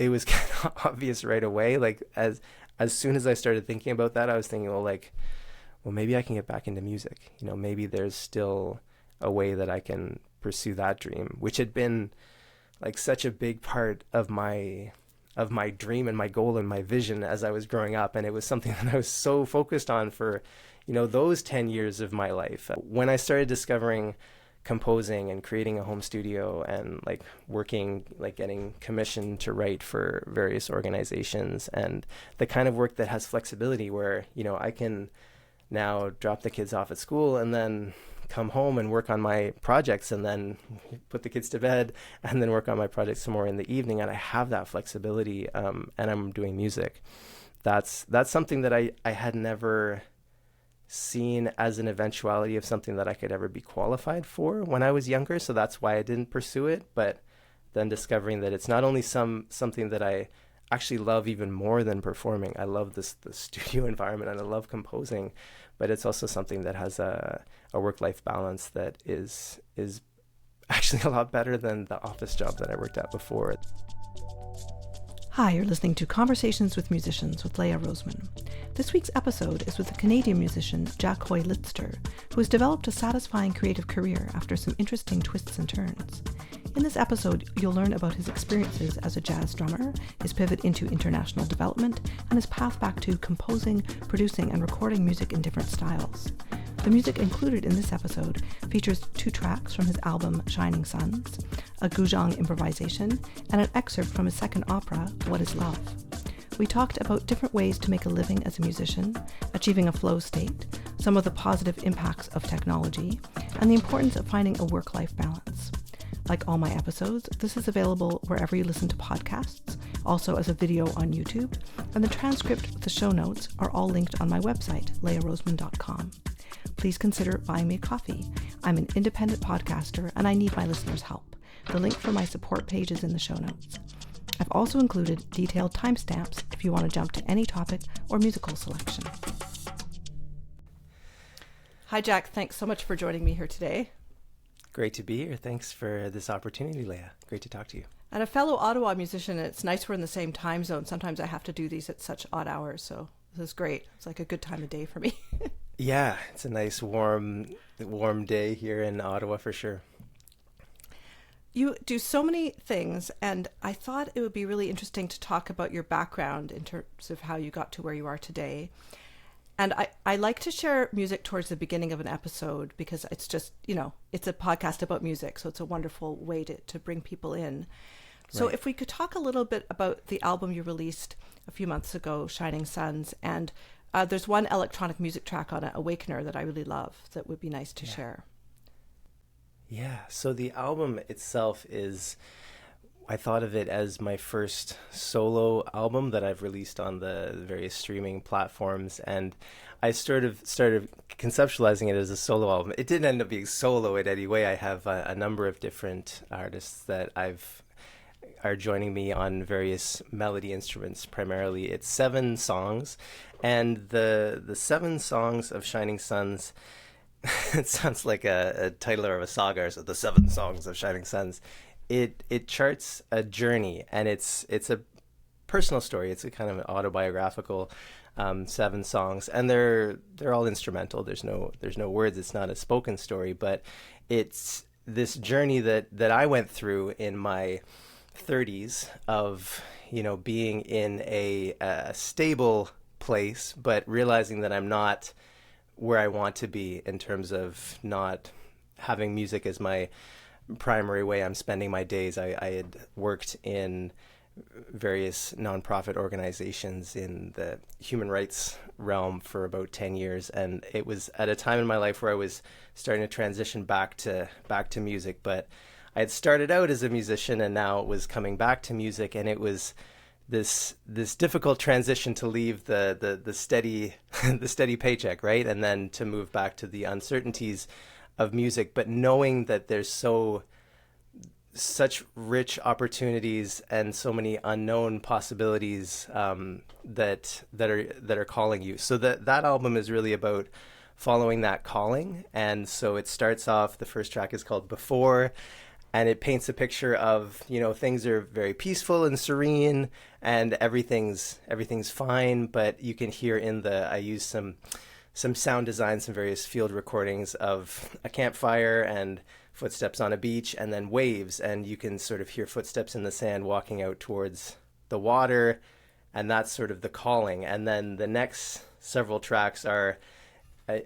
it was kind of obvious right away. Like as soon as I started thinking about that, I was thinking, well, maybe I can get back into music. Maybe there's still a way that I can pursue that dream, which had been like such a big part of my dream and my goal and my vision as I was growing up. And it was something that I was so focused on for, those 10 years of my life. When I started discovering composing and creating a home studio and like working, like getting commissioned to write for various organizations, and the kind of work that has flexibility where, I can now drop the kids off at school and then come home and work on my projects and then put the kids to bed and then work on my projects some more in the evening. And I have that flexibility, and I'm doing music. That's something that I had never seen as an eventuality of something that I could ever be qualified for when I was younger. So that's why I didn't pursue it. But then discovering that it's not only something that I actually love even more than performing. I love the studio environment and I love composing, but it's also something that has a work-life balance that is actually a lot better than the office job that I worked at before. Hi, you're listening to Conversations with Musicians with Leah Roseman. This week's episode is with the Canadian musician Jack Hoy Litster, who has developed a satisfying creative career after some interesting twists and turns. In this episode, you'll learn about his experiences as a jazz drummer, his pivot into international development, and his path back to composing, producing, and recording music in different styles. The music included in this episode features 2 tracks from his album Shining Suns, a guzheng improvisation, and an excerpt from his second opera, What is Love? We talked about different ways to make a living as a musician, achieving a flow state, some of the positive impacts of technology, and the importance of finding a work-life balance. Like all my episodes, this is available wherever you listen to podcasts, also as a video on YouTube, and the transcript with the show notes are all linked on my website, leahroseman.com. Please consider buying me a coffee. I'm an independent podcaster and I need my listeners' help. The link for my support page is in the show notes. I've also included detailed timestamps if you want to jump to any topic or musical selection. Hi, Jack. Thanks so much for joining me here today. Great to be here. Thanks for this opportunity, Leah. Great to talk to you. And a fellow Ottawa musician, it's nice we're in the same time zone. Sometimes I have to do these at such odd hours, so this is great. It's like a good time of day for me. Yeah, it's a nice warm day here in Ottawa for sure. You do so many things, and I thought it would be really interesting to talk about your background in terms of how you got to where you are today. And I like to share music towards the beginning of an episode because it's just, it's a podcast about music. So it's a wonderful way to bring people in. So If we could talk a little bit about the album you released a few months ago, Shining Suns, and there's one electronic music track on it, Awakener, that I really love that would be nice to share. Yeah, so the album itself I thought of it as my first solo album that I've released on the various streaming platforms, and I started conceptualizing it as a solo album. It didn't end up being solo in any way. I have a number of different artists that are joining me on various melody instruments. Primarily, it's 7 songs, and the 7 songs of Shining Suns. It sounds like a title of a saga, or so, the 7 songs of Shining Suns. It charts a journey, and it's a personal story. It's a kind of an autobiographical 7 songs, and they're all instrumental. There's no words. It's not a spoken story, but it's this journey that I went through in my 30s of being in a stable place, but realizing that I'm not where I want to be in terms of not having music as my primary way I'm spending my days. I had worked in various nonprofit organizations in the human rights realm for about 10 years, and it was at a time in my life where I was starting to transition back to music. But I had started out as a musician and now it was coming back to music, and it was this difficult transition to leave the steady the steady paycheck, right, and then to move back to the uncertainties of music, but knowing that there's such rich opportunities and so many unknown possibilities that are calling you. So that album is really about following that calling. And so it starts off, the first track is called Before, and it paints a picture of, things are very peaceful and serene, and everything's fine, but you can hear I use some sound design, some various field recordings of a campfire and footsteps on a beach, and then waves, and you can sort of hear footsteps in the sand walking out towards the water, and that's sort of the calling. And then the next several tracks are, I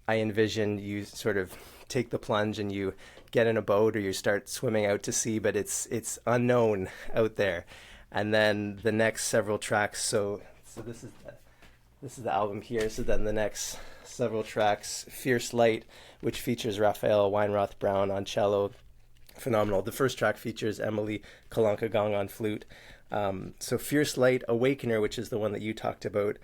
envision you sort of take the plunge and you get in a boat or you start swimming out to sea, but it's unknown out there. And then the next several tracks, so this is the album here. So then the next several tracks, Fierce Light, which features Raphael Weinroth Brown on cello, phenomenal. The first track features Emily Kalanka Gong on flute. So Fierce Light, Awakener, which is the one that you talked about,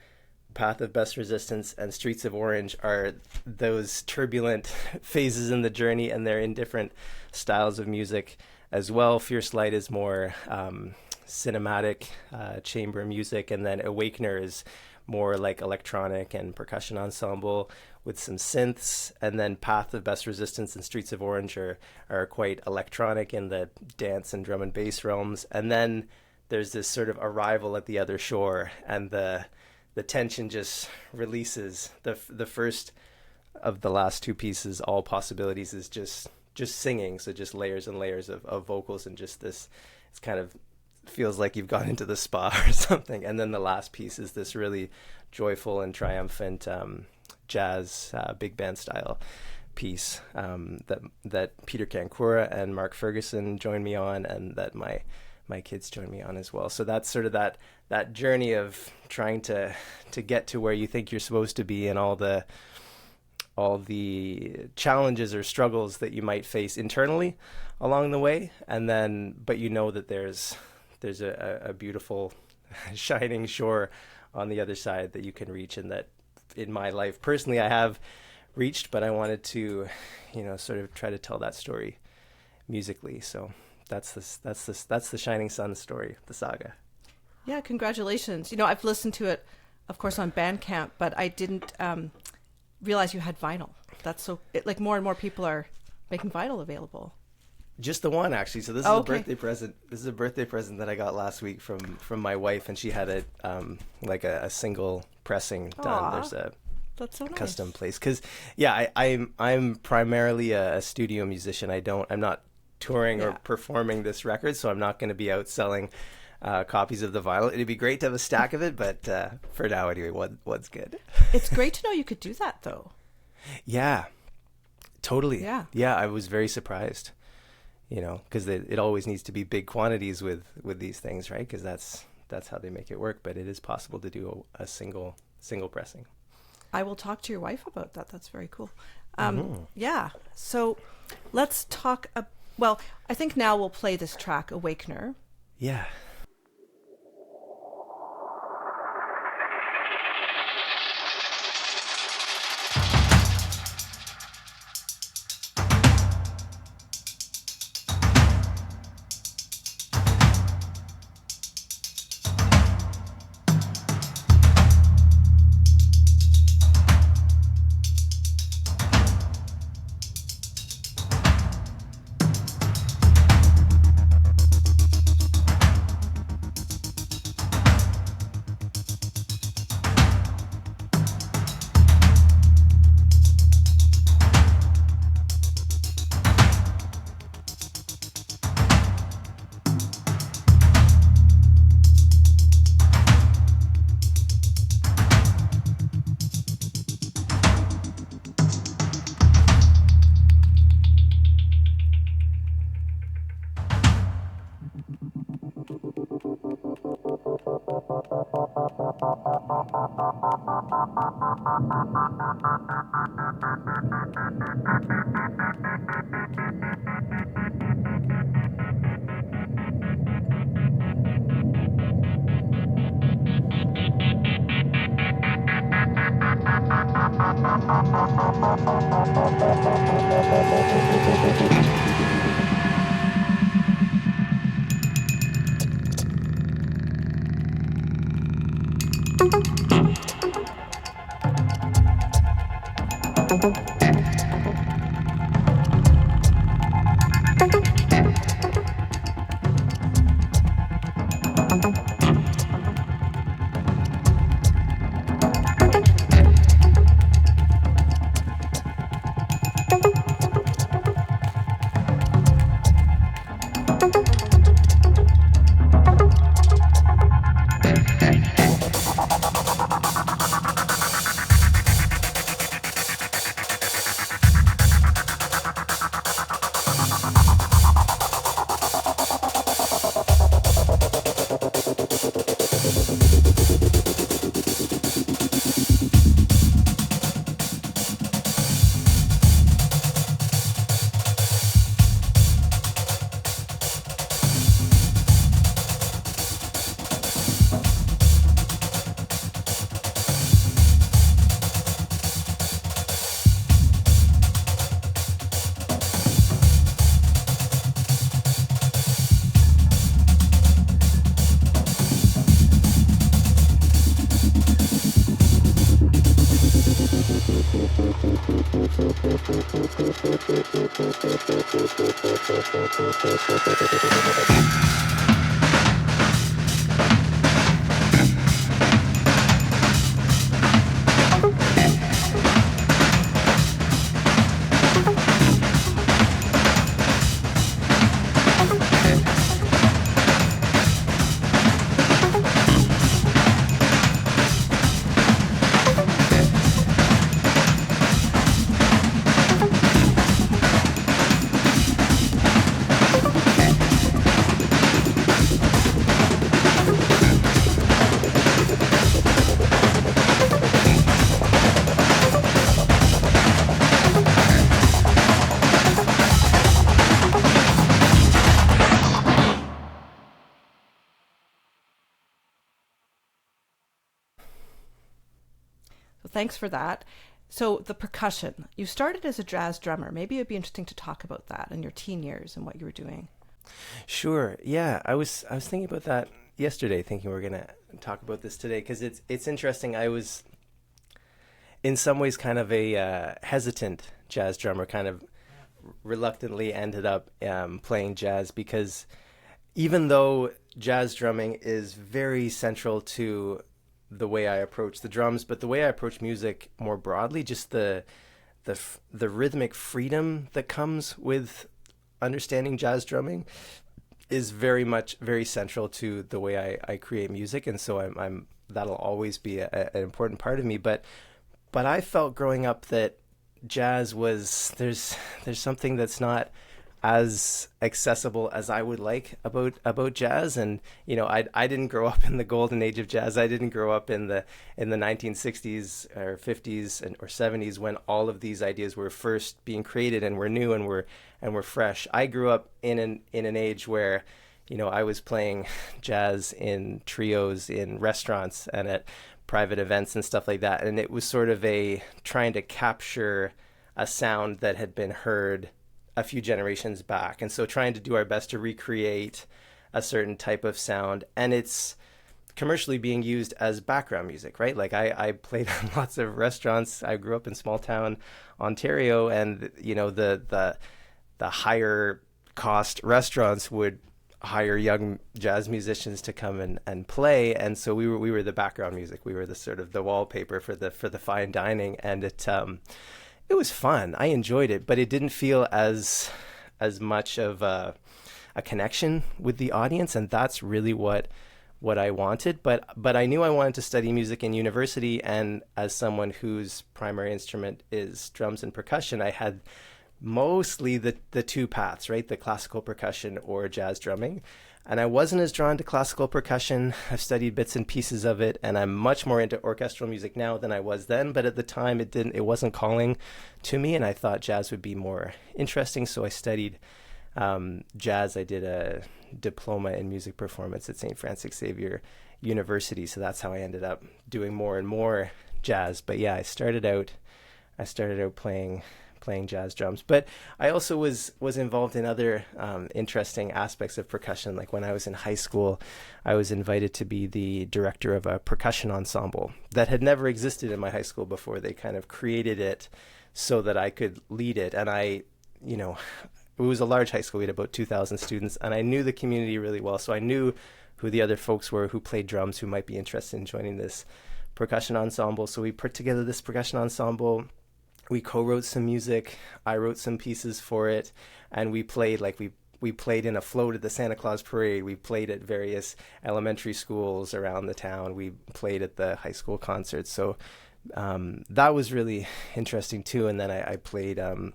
Path of Best Resistance, and Streets of Orange are those turbulent phases in the journey, and they're in different styles of music as well. Fierce Light is more cinematic chamber music, and then Awakener is more like electronic and percussion ensemble with some synths, and then Path of Best Resistance and Streets of Orange are quite electronic in the dance and drum and bass realms. And then there's this sort of arrival at the other shore, and the tension just releases. The first of the last two pieces, All Possibilities, is just singing, so just layers and layers of vocals, and just this, it's kind of feels like you've gone into the spa or something. And then the last piece is this really joyful and triumphant jazz big band style piece that Peter Kankura and Mark Ferguson joined me on, and that my kids joined me on as well. So that's sort of that journey of trying to get to where you think you're supposed to be, and all the challenges or struggles that you might face internally along the way, and then but that there's a beautiful shining shore on the other side that you can reach, and that in my life personally I have reached, but I wanted to sort of try to tell that story musically. So that's the Shining Sun story, the saga. Yeah, congratulations. I've listened to it, of course, on Bandcamp, but I didn't realize you had vinyl. That's more and more people are making vinyl available. Just the one, actually. So this is a birthday present. This is a birthday present that I got last week from my wife, and she had it like a single pressing done. There's that's so nice. Custom place, because I'm primarily a studio musician. I'm not touring or performing this record, so I'm not going to be out selling copies of the vinyl. It'd be great to have a stack of it, but for now anyway, what's good. It's great to know you could do that, though. Yeah, totally. Yeah, I was very surprised. Because it always needs to be big quantities with these things, right? Because that's how they make it work. But it is possible to do a single pressing. I will talk to your wife about that. That's very cool. Yeah. So let's talk. I think now we'll play this track, Awakener. Yeah. Thanks for that. So the percussion, you started as a jazz drummer. Maybe it'd be interesting to talk about that in your teen years and what you were doing. Sure. Yeah, I was thinking about that yesterday, thinking we're gonna talk about this today because it's interesting. I was in some ways kind of a hesitant jazz drummer, kind of reluctantly ended up playing jazz because even though jazz drumming is very central to the way I approach the drums, but the way I approach music more broadly, just the rhythmic freedom that comes with understanding jazz drumming is very central to the way I create music, and so I'm that'll always be an important part of me. But I felt growing up that jazz was there's something that's not as accessible as I would like about jazz. And I didn't grow up in the golden age of jazz. I didn't grow up in the 1960s or 50s or 70s when all of these ideas were first being created and were new and were fresh. I grew up in an age where I was playing jazz in trios in restaurants and at private events and stuff like that, and it was sort of trying to capture a sound that had been heard a few generations back, and so trying to do our best to recreate a certain type of sound, and it's commercially being used as background music, right? Like I played in lots of restaurants. I grew up in small town Ontario, and the higher cost restaurants would hire young jazz musicians to come and play, and so we were the background music. We were the sort of the wallpaper for the fine dining, and it was fun. I enjoyed it, but it didn't feel as much of a connection with the audience, and that's really what I wanted. But I knew I wanted to study music in university, and as someone whose primary instrument is drums and percussion, I had mostly the two paths, right? The classical percussion or jazz drumming. And I wasn't as drawn to classical percussion. I've studied bits and pieces of it, and I'm much more into orchestral music now than I was then. But at the time, it wasn't calling to me, and I thought jazz would be more interesting. So I studied jazz. I did a diploma in music performance at St. Francis Xavier University. So that's how I ended up doing more and more jazz. But yeah, I started out playing jazz drums, but I also was involved in other interesting aspects of percussion. Like when I was in high school, I was invited to be the director of a percussion ensemble that had never existed in my high school before. They kind of created it so that I could lead it, and it was a large high school. We had about 2,000 students, and I knew the community really well, so I knew who the other folks were who played drums who might be interested in joining this percussion ensemble. So we put together this percussion ensemble. We co-wrote some music. I wrote some pieces for it, and we played we played in a float at the Santa Claus Parade. We played at various elementary schools around the town. We played at the high school concerts. So that was really interesting too. And then I played a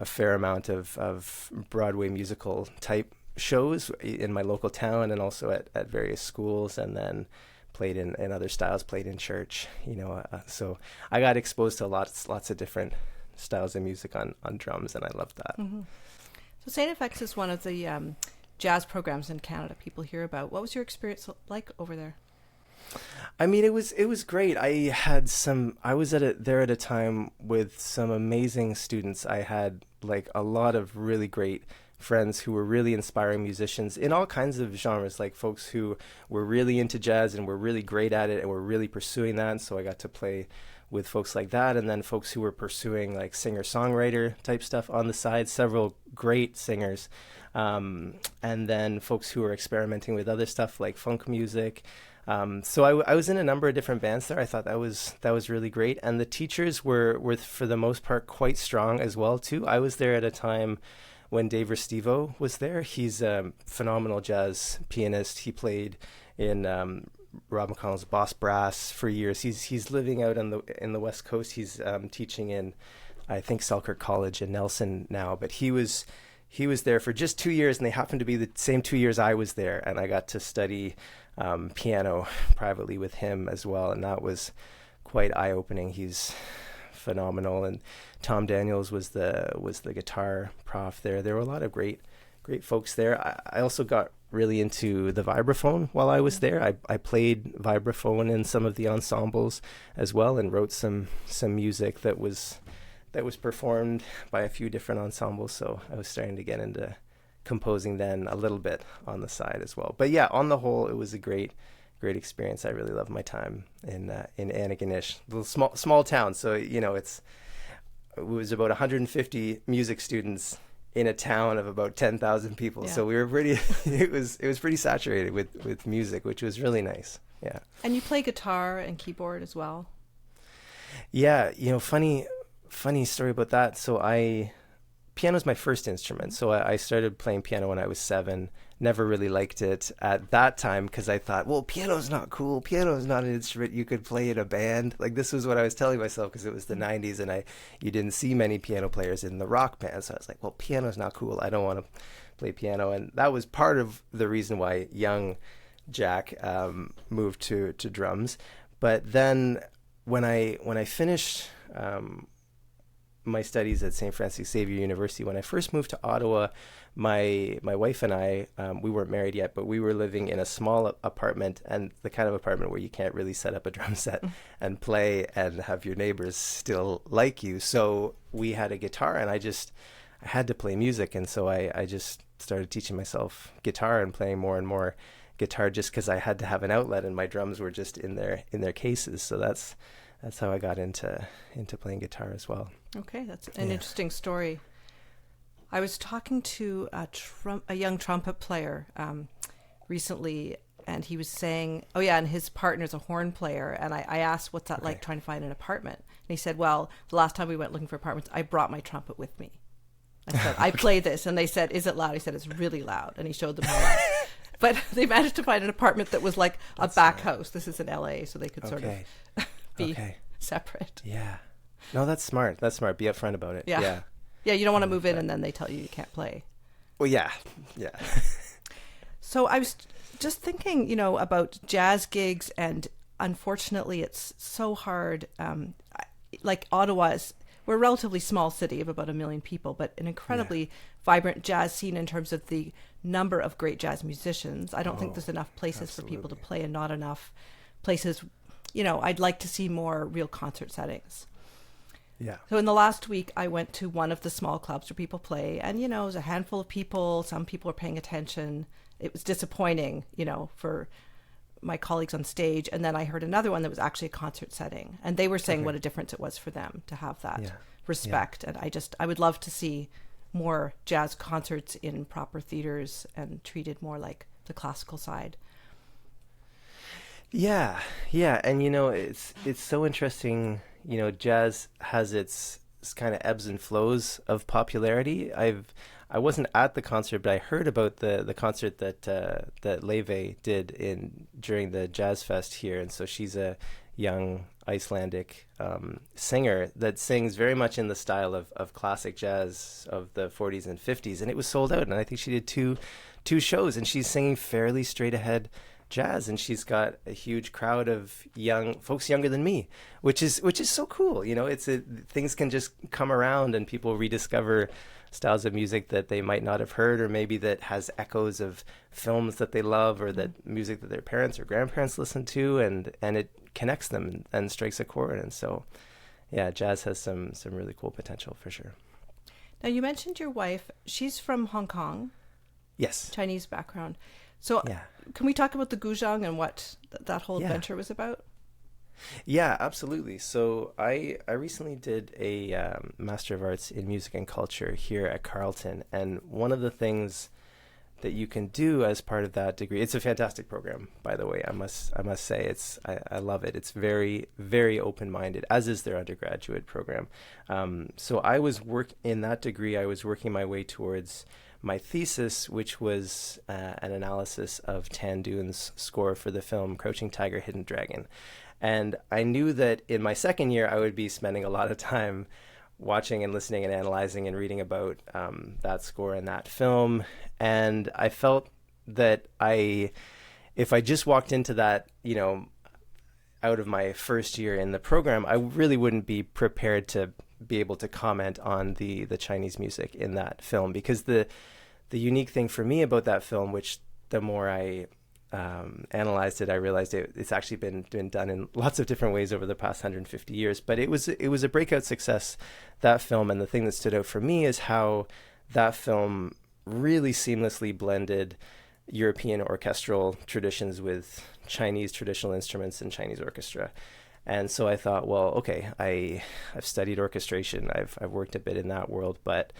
fair amount of Broadway musical type shows in my local town and also at various schools, and then played in other styles, played in church, so I got exposed to lots of different styles of music on drums, and I loved that. Mm-hmm. So St. FX is one of the jazz programs in Canada people hear about. What was your experience like over there? I mean, it was great. I was there at a time with some amazing students. I had like a lot of really great friends who were really inspiring musicians in all kinds of genres, like folks who were really into jazz and were really great at it and were really pursuing that. And so I got to play with folks like that, and then folks who were pursuing like singer-songwriter type stuff on the side, several great singers, and then folks who were experimenting with other stuff like funk music. So I was in a number of different bands there. I thought that was really great, and the teachers were for the most part quite strong as well too. I was there at a time when Dave Restivo was there. He's a phenomenal jazz pianist. He played in Rob McConnell's Boss Brass for years. He's living out in the West Coast. He's teaching in, I think, Selkirk College in Nelson now. But he was there for just 2 years, and they happened to be the same 2 years I was there, and I got to study piano privately with him as well, and that was quite eye-opening. He's phenomenal, and Tom Daniels was the guitar prof there. There were a lot of great folks there. I also got really into the vibraphone while I was there. I played vibraphone in some of the ensembles as well, and wrote some music that was performed by a few different ensembles. So I was starting to get into composing then a little bit on the side as well. But yeah, on the whole, it was a great experience. I really loved my time in Antigonish, a little small town. So it was about 150 music students in a town of about 10,000 people. Yeah. So we were pretty. it was pretty saturated with music, which was really nice. Yeah. And you play guitar and keyboard as well. Yeah, funny story about that. So piano's my first instrument. So I started playing piano when I was 7. Never really liked it at that time because I thought, well, piano's not cool. Piano's not an instrument you could play in a band. Like, this was what I was telling myself because it was the 90s and you didn't see many piano players in the rock band. So I was like, well, piano's not cool. I don't want to play piano. And that was part of the reason why young Jack moved to drums. But then when I finished my studies at St. Francis Xavier University, when I first moved to Ottawa, my wife and I, we weren't married yet, but we were living in a small apartment, and the kind of apartment where you can't really set up a drum set and play and have your neighbors still like you. So we had a guitar, and I had to play music, and so I just started teaching myself guitar and playing more and more guitar just because I had to have an outlet, and my drums were just in their cases. So that's how I got into playing guitar as well. Okay, that's an interesting story. I was talking to a young trumpet player recently, and he was saying, and his partner's a horn player, and I asked, what's that like trying to find an apartment? And he said, well, the last time we went looking for apartments, I brought my trumpet with me. I said, I play this, and they said, is it loud? He said, it's really loud, and he showed them how loud. But they managed to find an apartment that was like a back house. This is in LA, so they could sort of be separate. Yeah. No, that's smart. Be upfront about it. Yeah. Yeah, you don't want to move in and then they tell you can't play. Well, yeah. So I was just thinking, about jazz gigs, and unfortunately it's so hard. Like Ottawa we're a relatively small city of about 1 million people, but an incredibly vibrant jazz scene in terms of the number of great jazz musicians. I don't think there's enough places for people to play, and not enough places. I'd like to see more real concert settings. Yeah. So in the last week, I went to one of the small clubs where people play, and, it was a handful of people. Some people were paying attention. It was disappointing, for my colleagues on stage. And then I heard another one that was actually a concert setting, and they were saying what a difference it was for them to have that respect. And I would love to see more jazz concerts in proper theaters and treated more like the classical side. Yeah. And, it's so interesting. Jazz has its kind of ebbs and flows of popularity. I wasn't at the concert, but I heard about the concert that Leve did during the Jazz Fest here. And so she's a young Icelandic singer that sings very much in the style of classic jazz of the 40s and 50s. And it was sold out. And I think she did two shows, and she's singing fairly straight ahead jazz, and she's got a huge crowd of young folks younger than me, which is so cool. Things can just come around, and people rediscover styles of music that they might not have heard, or maybe that has echoes of films that they love, or that music that their parents or grandparents listened to, and it connects them and strikes a chord. And so jazz has some really cool potential for sure. Now, you mentioned your wife. She's from Hong Kong. Yes. Chinese background. So can we talk about the guzheng and what that whole adventure was about? Yeah, absolutely. So I recently did a Master of Arts in Music and Culture here at Carleton, and one of the things that you can do as part of that degree, it's a fantastic program, by the way. I must say I love it. It's very, very open-minded, as is their undergraduate program. So I was in that degree. I was working my way towards my thesis, which was an analysis of Tan Dune's score for the film Crouching Tiger, Hidden Dragon. And I knew that in my second year, I would be spending a lot of time watching and listening and analyzing and reading about that score and that film. And I felt that if I just walked into that, out of my first year in the program, I really wouldn't be prepared to be able to comment on the Chinese music in that film, because the unique thing for me about that film, which the more I analyzed it, I realized it's actually been done in lots of different ways over the past 150 years. But it was a breakout success, that film. And the thing that stood out for me is how that film really seamlessly blended European orchestral traditions with Chinese traditional instruments and Chinese orchestra. And so I thought, well, okay, I've studied orchestration. I've worked a bit in that world, but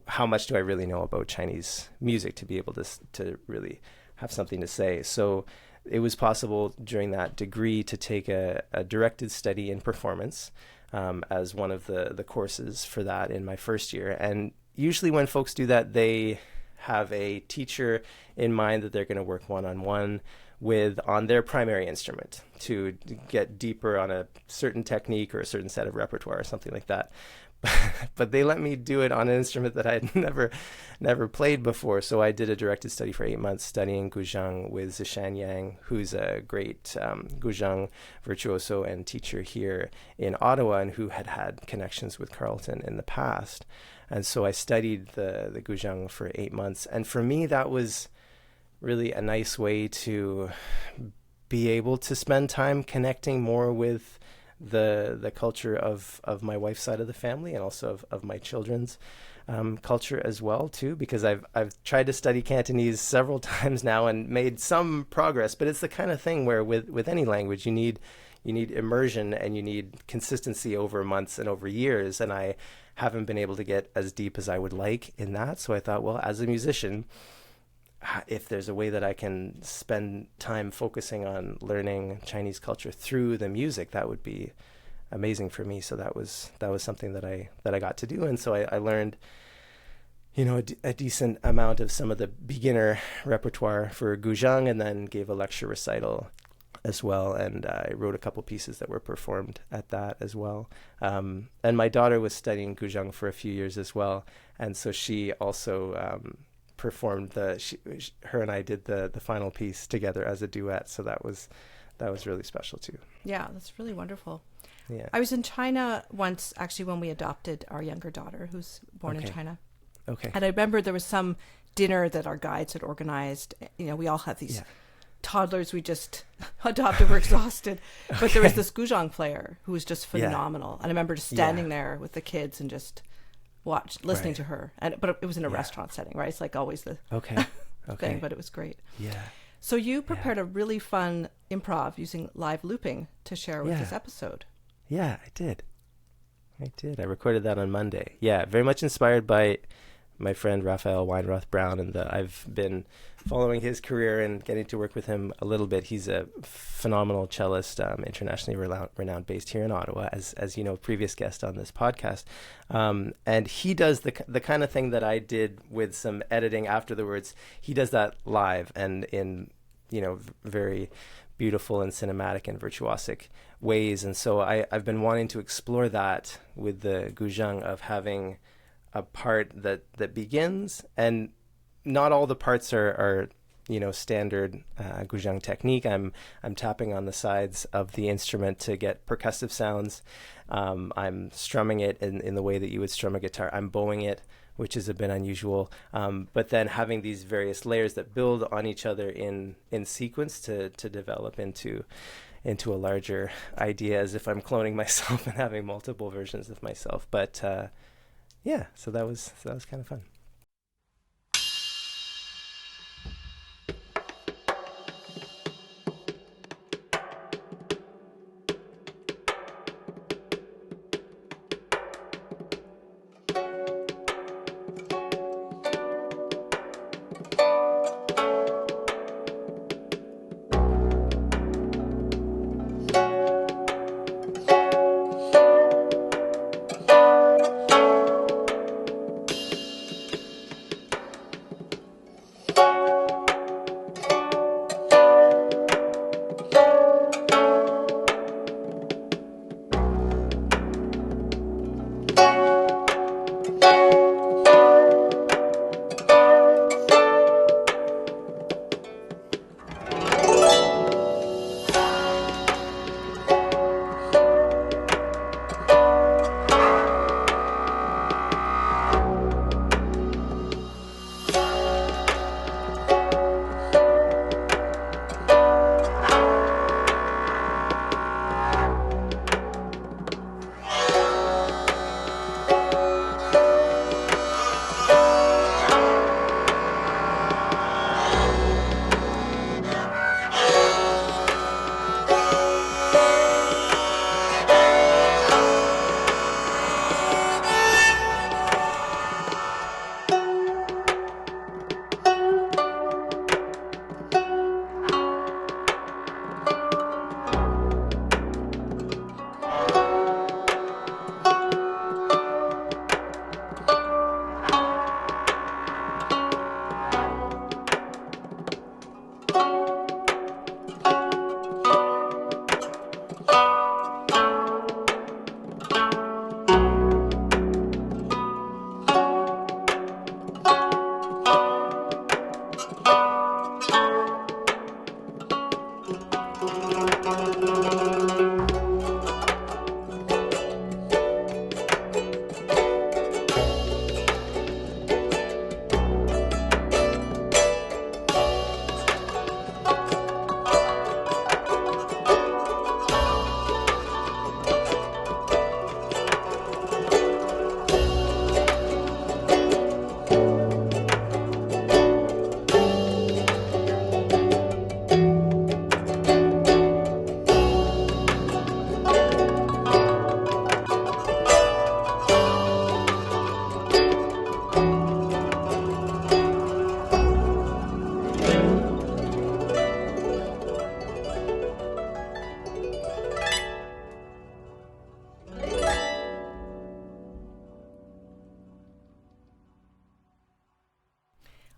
how much do I really know about Chinese music to be able to really have something to say? So it was possible during that degree to take a directed study in performance as one of the courses for that in my first year. And usually when folks do that, they have a teacher in mind that they're going to work one-on-one with on their primary instrument to get deeper on a certain technique or a certain set of repertoire or something like that. But they let me do it on an instrument that I had never played before. So I did a directed study for 8 months studying guzheng with Zishan Yang, who's a great guzheng virtuoso and teacher here in Ottawa, and who had connections with Carleton in the past. And so I studied the guzheng for 8 months. And for me, that was really a nice way to be able to spend time connecting more with the culture of my wife's side of the family, and also of my children's culture as well too, because I've tried to study Cantonese several times now and made some progress, but it's the kind of thing where with any language you need immersion and you need consistency over months and over years, and I haven't been able to get as deep as I would like in that. So I thought, well, as a musician, if there's a way that I can spend time focusing on learning Chinese culture through the music, that would be amazing for me. So that was something that I got to do. And so I learned, a decent amount of some of the beginner repertoire for guzheng, and then gave a lecture recital as well. And I wrote a couple pieces that were performed at that as well. And my daughter was studying guzheng for a few years as well. And so she also performed her and I did the final piece together as a duet. So that was really special too. Yeah, that's really wonderful. Yeah. I was in China once, actually, when we adopted our younger daughter, who's born in China. Okay. And I remember there was some dinner that our guides had organized. We all had these toddlers we just adopted, were exhausted. But there was this guzheng player who was just phenomenal. And I remember just standing there with the kids and just listening to her. But it was in a restaurant setting, right? It's like always the thing, but it was great. Yeah. So you prepared a really fun improv using live looping to share with this episode. Yeah, I did. I recorded that on Monday. Yeah, very much inspired by my friend Raphael Weinroth Brown, and I've been following his career and getting to work with him a little bit. He's a phenomenal cellist, internationally renowned, based here in Ottawa, as you know, previous guest on this podcast. And he does the kind of thing that I did with some editing afterwards. He does that live and in very beautiful and cinematic and virtuosic ways. And so I've been wanting to explore that with the guzheng, of having a part that begins, and not all the parts are standard guzheng technique. I'm tapping on the sides of the instrument to get percussive sounds. I'm strumming it in the way that you would strum a guitar. I'm bowing it, which is a bit unusual. But then having these various layers that build on each other in sequence to develop into a larger idea, as if I'm cloning myself and having multiple versions of myself. But so that was kind of fun.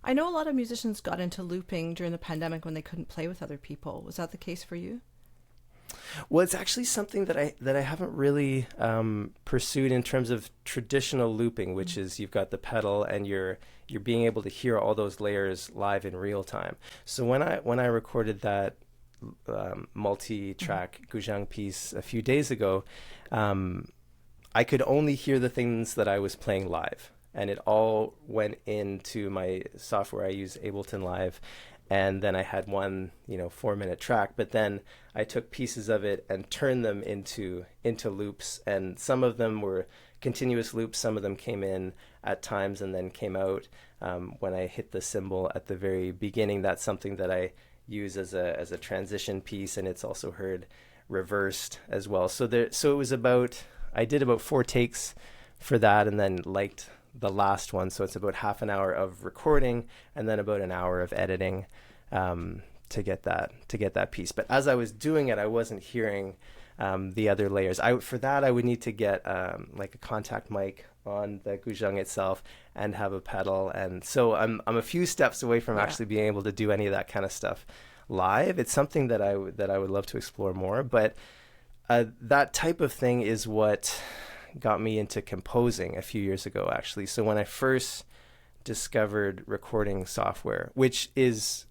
I know a lot of musicians got into looping during the pandemic when they couldn't play with other people. Was that the case for you? Well, it's actually something that I haven't really pursued in terms of traditional looping, which is you've got the pedal and you're being able to hear all those layers live in real time. So when I recorded that multi-track guzheng piece a few days ago, I could only hear the things that I was playing live, and it all went into my software. I use Ableton Live. And then I had one, 4-minute track, but then I took pieces of it and turned them into loops. And some of them were continuous loops. Some of them came in at times and then came out when I hit the cymbal at the very beginning. That's something that I use as a transition piece, and it's also heard reversed as well. So I did about 4 takes for that, and then liked the last one. So it's about half an hour of recording and then about an hour of editing to get that piece. But as I was doing it, I wasn't hearing the other layers. For that I would need to get like a contact mic on the guzheng itself and have a pedal. And so I'm a few steps away from actually being able to do any of that kind of stuff live. It's something that I would love to explore more, but that type of thing is what got me into composing a few years ago, actually. So when I first discovered recording software, which is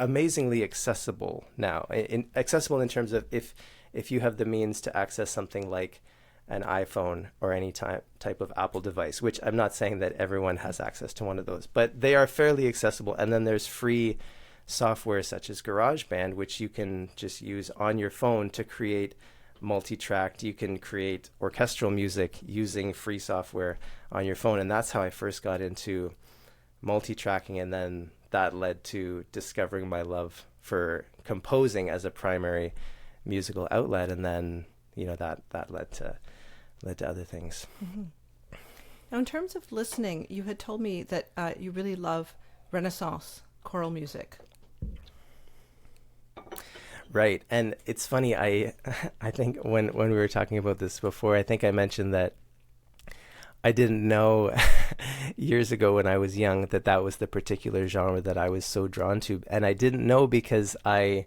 amazingly accessible now, accessible in terms of if you have the means to access something like an iPhone or any type of Apple device, which I'm not saying that everyone has access to one of those, but they are fairly accessible. And then there's free software such as GarageBand, which you can just use on your phone to create multi-tracked. You can create orchestral music using free software on your phone, and that's how I first got into multi-tracking, and then that led to discovering my love for composing as a primary musical outlet, and then that led to other things. Mm-hmm. Now, in terms of listening, you had told me that you really love Renaissance choral music. Right. And it's funny, I think when we were talking about this before, I think I mentioned that I didn't know years ago when I was young that was the particular genre that I was so drawn to. And I didn't know because I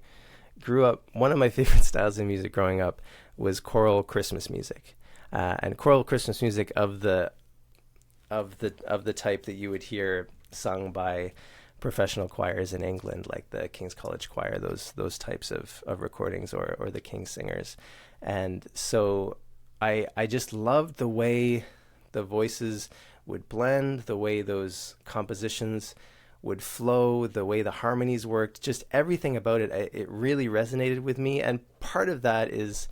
grew up, one of my favorite styles of music growing up was choral Christmas music. And choral Christmas music of the type that you would hear sung by professional choirs in England, like the King's College Choir, those types of recordings, or the King's Singers. And so I just loved the way the voices would blend, the way those compositions would flow, the way the harmonies worked, just everything about it. It really resonated with me. And part of that is,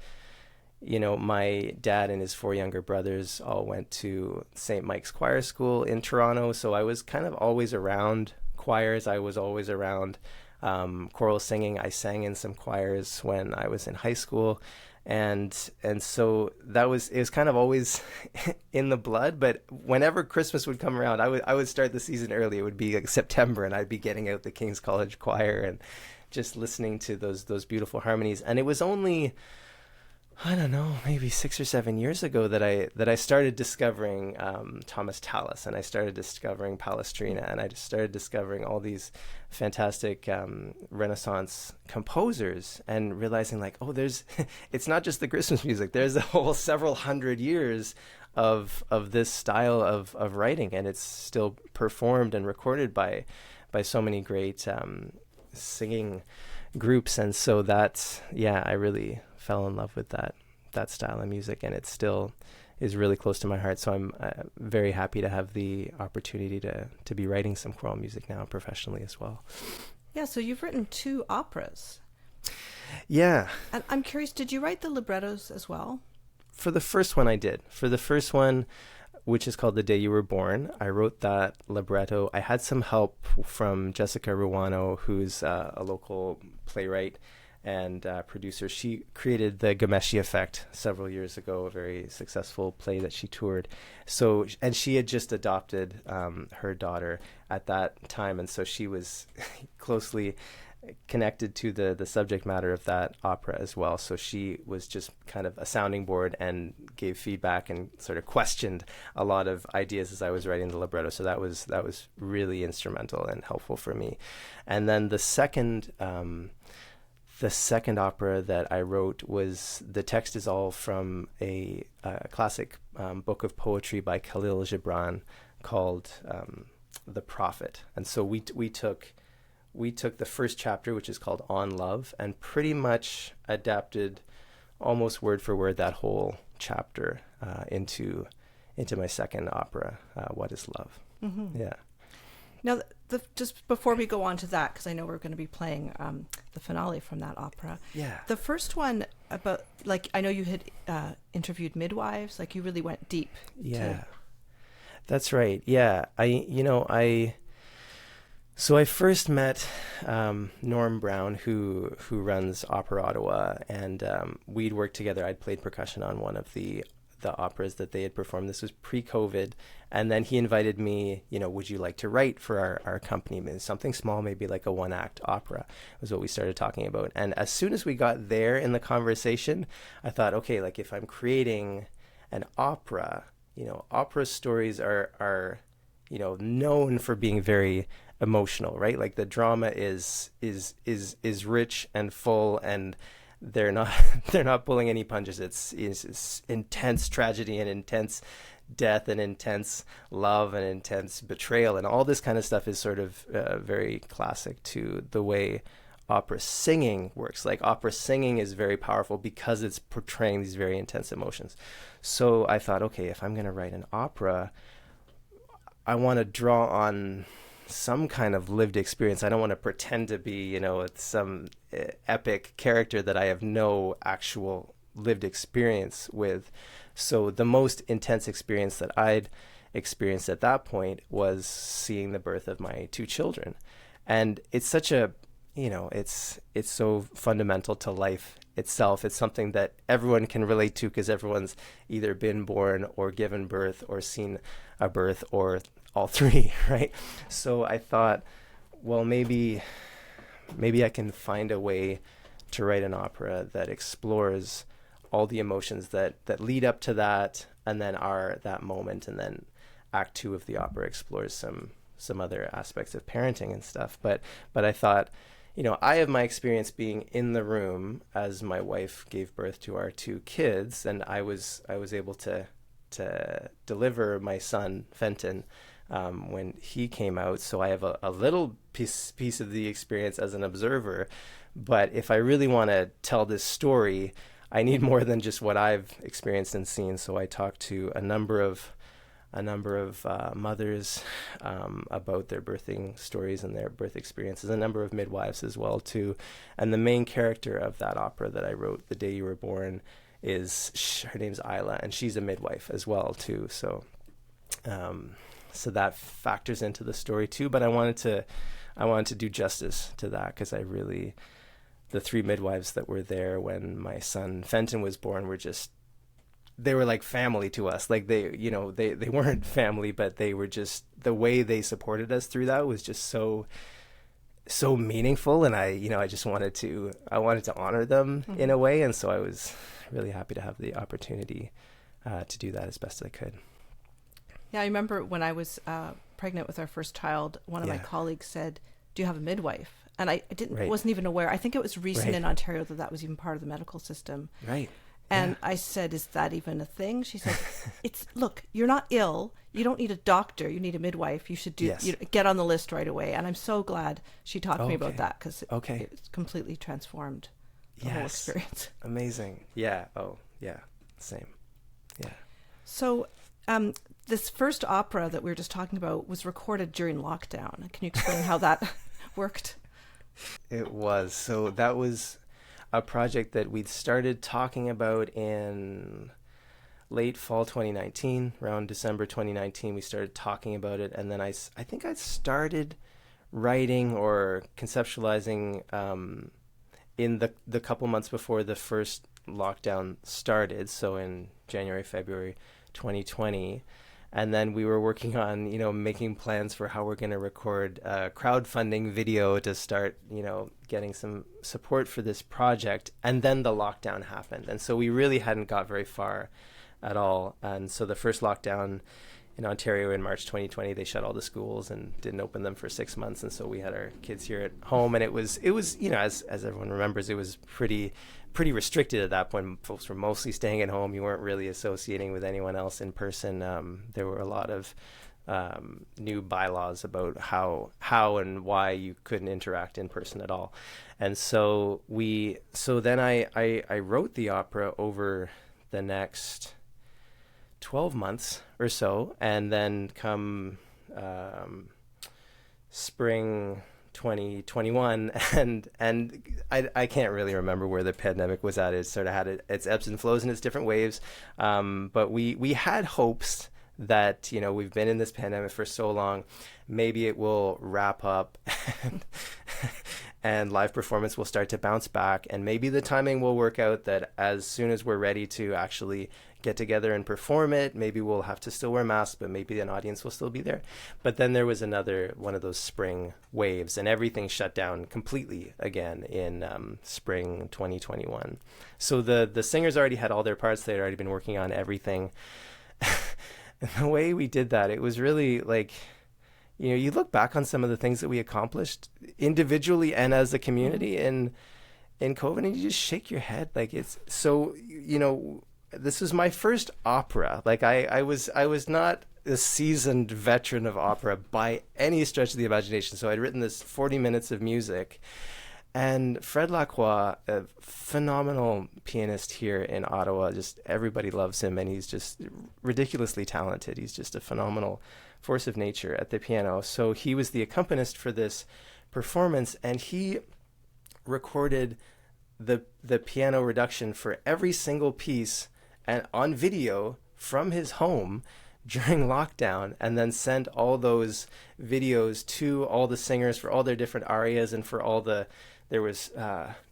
my dad and his 4 younger brothers all went to St. Mike's Choir School in Toronto. So I was kind of always around choirs. I was always around choral singing. I sang in some choirs when I was in high school. And so it was kind of always in the blood. But whenever Christmas would come around, I would start the season early. It would be like September, and I'd be getting out the King's College Choir and just listening to those beautiful harmonies. And it was only, I don't know, maybe 6 or 7 years ago that I started discovering Thomas Tallis, and I started discovering Palestrina, and I just started discovering all these fantastic Renaissance composers, and realizing like, it's not just the Christmas music. There's a whole several hundred years of this style of writing, and it's still performed and recorded by so many great singing groups. And so I really fell in love with that style of music, and it still is really close to my heart. So I'm very happy to have the opportunity to be writing some choral music now professionally as well. Yeah, so you've written 2 operas. Yeah. And I'm curious, did you write the librettos as well? For the first one, I did. For the first one, which is called The Day You Were Born, I wrote that libretto. I had some help from Jessica Ruano, who's a local playwright and producer. She created the Gameshi Effect several years ago, a very successful play that she toured. So, and she had just adopted her daughter at that time, and so she was closely connected to the subject matter of that opera as well. So she was just kind of a sounding board and gave feedback and sort of questioned a lot of ideas as I was writing the libretto. So that was really instrumental and helpful for me. And then the second opera that I wrote was, the text is all from a classic book of poetry by Khalil Gibran called The Prophet. And so we took the first chapter, which is called On Love, and pretty much adapted almost word for word that whole chapter into my second opera, What is Love? Mm-hmm. Yeah. Now, just before we go on to that, because I know we're going to be playing the finale from that opera. Yeah. The first one about, like, I know you had interviewed midwives, like you really went deep. Yeah. That's right. Yeah. So I first met Norm Brown, who runs Opera Ottawa, and we'd worked together. I'd played percussion on one of the operas that they had performed. This was pre-COVID, and then he invited me, would you like to write for our company? Maybe something small, maybe like a one-act opera, was what we started talking about. And as soon as we got there in the conversation, I thought, okay, like if I'm creating an opera, opera stories are known for being very emotional, right? Like the drama is rich and full, and they're not pulling any punches. It's intense tragedy and intense death and intense love and intense betrayal, and all this kind of stuff is sort of very classic to the way opera singing works. Like opera singing is very powerful because it's portraying these very intense emotions. So I thought, okay, if I'm going to write an opera, I want to draw on some kind of lived experience. I don't want to pretend to be, some epic character that I have no actual lived experience with. So the most intense experience that I'd experienced at that point was seeing the birth of my two children. And it's such a, it's so fundamental to life itself. It's something that everyone can relate to because everyone's either been born or given birth or seen a birth or all three, right? So I thought, well, maybe I can find a way to write an opera that explores all the emotions that lead up to that, and then are that moment, and then Act 2 of the opera explores some other aspects of parenting and stuff. But I thought, I have my experience being in the room as my wife gave birth to our two kids, and I was able to deliver my son Fenton when he came out. So I have a little piece of the experience as an observer. But if I really want to tell this story, I need more than just what I've experienced and seen. So I talked to a number of mothers about their birthing stories and their birth experiences, a number of midwives as well too. And the main character of that opera that I wrote, The Day You Were Born, her name's Isla, and she's a midwife as well too. So that factors into the story too. But I wanted to do justice to that, because the three midwives that were there when my son Fenton was born they were like family to us. Like they weren't family, but they were just, the way they supported us through that was just so meaningful. And I just wanted to honor them in a way. And so I was really happy to have the opportunity to do that as best as I could. Yeah, I remember when I was pregnant with our first child, one of my colleagues said, "Do you have a midwife?" And I wasn't even aware. I think it was recent in Ontario that was even part of the medical system. Right. And I said, "Is that even a thing?" She said, "Look, you're not ill. You don't need a doctor. You need a midwife. You should get on the list right away." And I'm so glad she talked to me about that, because it's completely transformed the whole experience. Amazing. Yeah. Oh, yeah. Same. Yeah. So this first opera that we were just talking about was recorded during lockdown. Can you explain how that worked? It was. So that was a project that we'd started talking about in late fall 2019, around December 2019. We started talking about it, and then I think I started writing or conceptualizing in the couple months before the first lockdown started, so in January, February 2020. And then we were working on, making plans for how we're going to record a crowdfunding video to start, getting some support for this project. And then the lockdown happened. And so we really hadn't got very far at all. And so the first lockdown in Ontario in March 2020, they shut all the schools and didn't open them for 6 months. And so we had our kids here at home. And it was as everyone remembers, it was pretty restricted at that point. Folks were mostly staying at home. You weren't really associating with anyone else in person. There were a lot of new bylaws about how and why you couldn't interact in person at all. And so then I wrote the opera over the next 12 months or so, and then come spring 2021, and I can't really remember where the pandemic was at. It sort of had its ebbs and flows and its different waves, but we had hopes that we've been in this pandemic for so long, maybe it will wrap up and live performance will start to bounce back, and maybe the timing will work out that as soon as we're ready to actually get together and perform it, maybe we'll have to still wear masks, but maybe an audience will still be there. But then there was another one of those spring waves, and everything shut down completely again in spring 2021. So the singers already had all their parts. They had already been working on everything. And the way we did that, it was really like, you look back on some of the things that we accomplished individually and as a community in COVID, and you just shake your head. Like, it's so, this was my first opera. Like I was not a seasoned veteran of opera by any stretch of the imagination. So I'd written this 40 minutes of music, and Fred Lacroix, a phenomenal pianist here in Ottawa, just everybody loves him, and he's just ridiculously talented. He's just a phenomenal force of nature at the piano. So he was the accompanist for this performance, and he recorded the piano reduction for every single piece and on video from his home during lockdown, and then sent all those videos to all the singers for all their different arias, and for all there was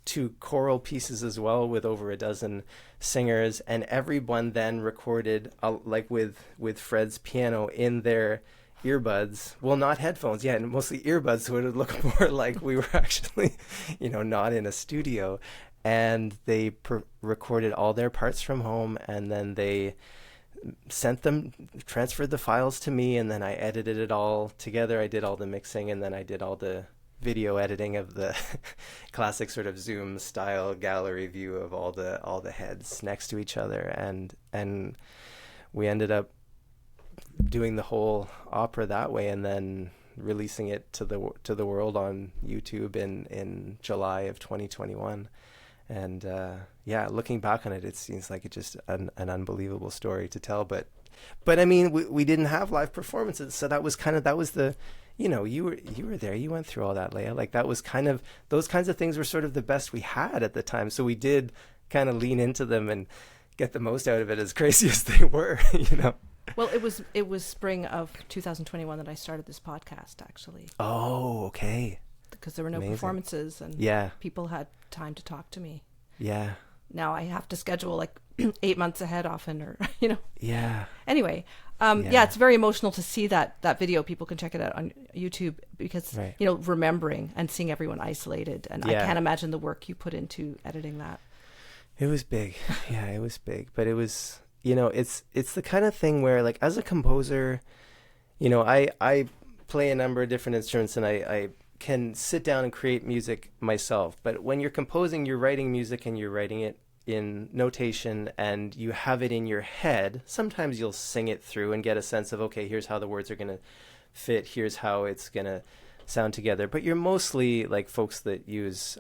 2 choral pieces as well with over a dozen singers, and everyone then recorded like with Fred's piano in their earbuds, well, not headphones, yeah, and mostly earbuds, so it would look more like we were actually not in a studio. And they recorded all their parts from home, and then they transferred the files to me, and then I edited it all together. I did all the mixing, and then I did all the video editing of the classic sort of Zoom style gallery view of all the heads next to each other, and we ended up doing the whole opera that way, and then releasing it to the world on YouTube in July of 2021. And looking back on it, it seems like it's just an unbelievable story to tell. But I mean, we didn't have live performances, so that was the, you were there, you went through all that, Leah. Like, that was kind of, those kinds of things were sort of the best we had at the time. So we did kind of lean into them and get the most out of it, as crazy as they were. Well, it was spring of 2021 that I started this podcast, actually. Oh, okay. Because there were no Amazing. Performances, and people had time to talk to me. Yeah. Now I have to schedule like 8 months ahead often, or Yeah. Anyway, it's very emotional to see that video. People can check it out on YouTube, because right. Remembering and seeing everyone isolated, and I can't imagine the work you put into editing that. It was big. Yeah, it was big, but it was, it's the kind of thing where, like, as a composer, I play a number of different instruments, and I can sit down and create music myself. But when you're composing, you're writing music, and you're writing it in notation, and you have it in your head. Sometimes you'll sing it through and get a sense of, okay, here's how the words are going to fit, here's how it's going to sound together. But you're mostly like folks that use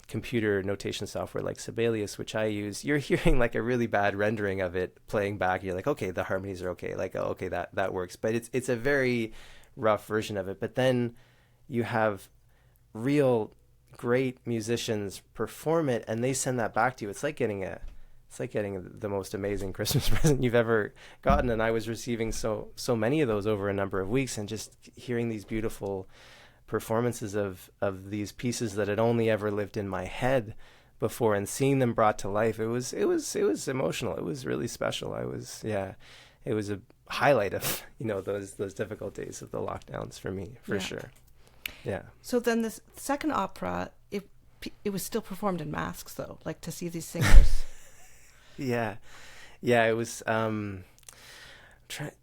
computer notation software like Sibelius, which I use. You're hearing like a really bad rendering of it playing back. You're like, okay, the harmonies are okay. Like, oh, okay, that works. But it's a very rough version of it. But then you have real great musicians perform it, and they send that back to you. It's like getting the most amazing Christmas present you've ever gotten. And I was receiving so many of those over a number of weeks, and just hearing these beautiful performances of these pieces that had only ever lived in my head before, and seeing them brought to life. It was emotional. It was really special. a highlight of, those difficult days of the lockdowns for me, for sure. Yeah. So then this second opera, it was still performed in masks though, like to see these singers. Yeah. It was,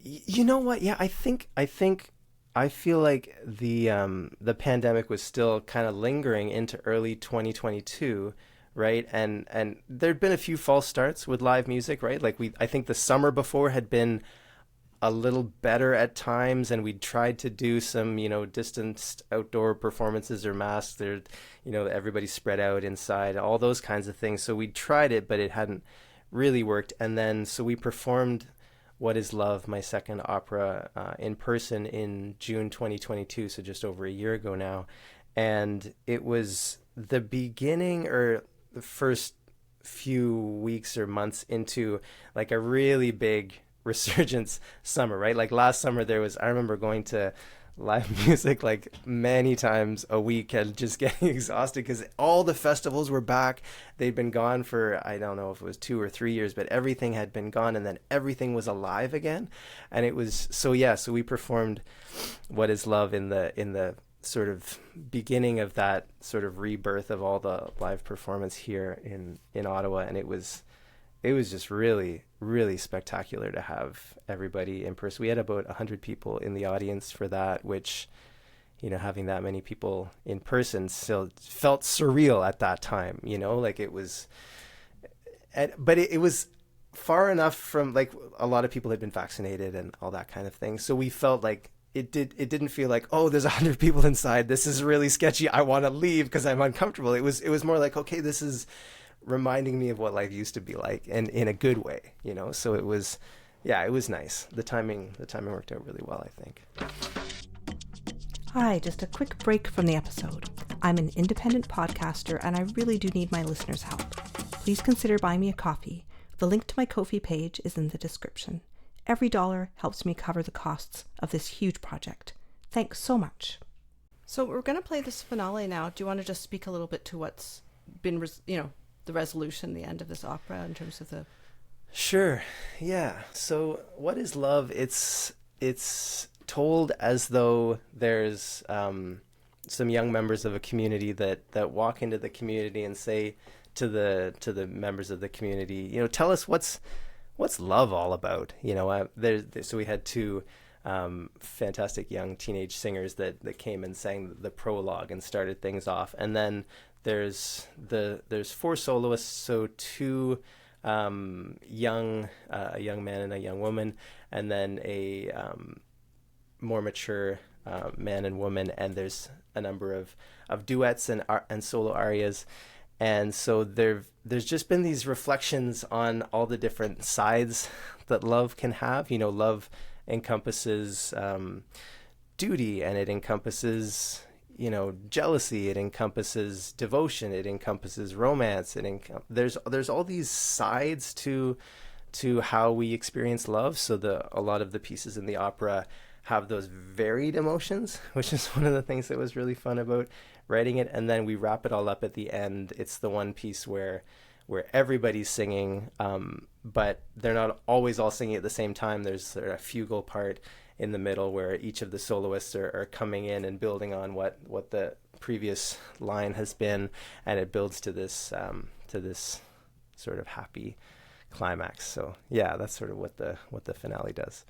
you know what? Yeah, I feel like the pandemic was still kind of lingering into early 2022, right? And there'd been a few false starts with live music, right? Like I think the summer before had been a little better at times, and we'd tried to do some, distanced outdoor performances or masks. There, everybody spread out inside, all those kinds of things. So we tried it, but it hadn't really worked. And then so we performed What Is Love, my second opera, in person in June 2022, so just over a year ago now. And it was the beginning, or the first few weeks or months into like a really big resurgence summer, right? Like last summer I remember going to live music like many times a week and just getting exhausted because all the festivals were back. They'd been gone for, I don't know if it was 2 or 3 years, but everything had been gone, and then everything was alive again. And it was so we performed What Is Love in the sort of beginning of that sort of rebirth of all the live performance here in Ottawa. And it was just really, really spectacular to have everybody in person. We had about 100 people in the audience for that, which, having that many people in person still felt surreal at that time, like it was, but it was far enough from, like, a lot of people had been vaccinated and all that kind of thing. So we felt like it didn't feel like, oh, there's 100 people inside, this is really sketchy, I want to leave because I'm uncomfortable. It was more like, okay, this is reminding me of what life used to be like, and in a good way, so it was nice. The timing worked out really well, I think. Hi, just a quick break from the episode. I'm an independent podcaster and I really do need my listeners' help. Please consider buying me a coffee. The link to my Ko-fi page is in the description. Every dollar helps me cover the costs of this huge project. Thanks so much. So we're going to play this finale now. Do you want to just speak a little bit to what's been, the resolution, the end of this opera in terms of the... Sure. Yeah. So What Is Love? It's told as though there's some young members of a community that walk into the community and say to the members of the community, tell us what's love all about. So we had two fantastic young teenage singers that came and sang the prologue and started things off, and then there's 4 soloists, so 2 a young man and a young woman, and then a more mature man and woman, and there's a number of duets and solo arias. And so there's just been these reflections on all the different sides that love can have. Love encompasses duty, and it encompasses jealousy, it encompasses devotion, it encompasses romance, there's all these sides to how we experience love. So a lot of the pieces in the opera have those varied emotions, which is one of the things that was really fun about writing it. And then we wrap it all up at the end. It's the one piece where everybody's singing, but they're not always all singing at the same time. There's a fugal part in the middle where each of the soloists are coming in and building on what the previous line has been, and it builds to this sort of happy climax. So yeah, that's sort of what the finale does.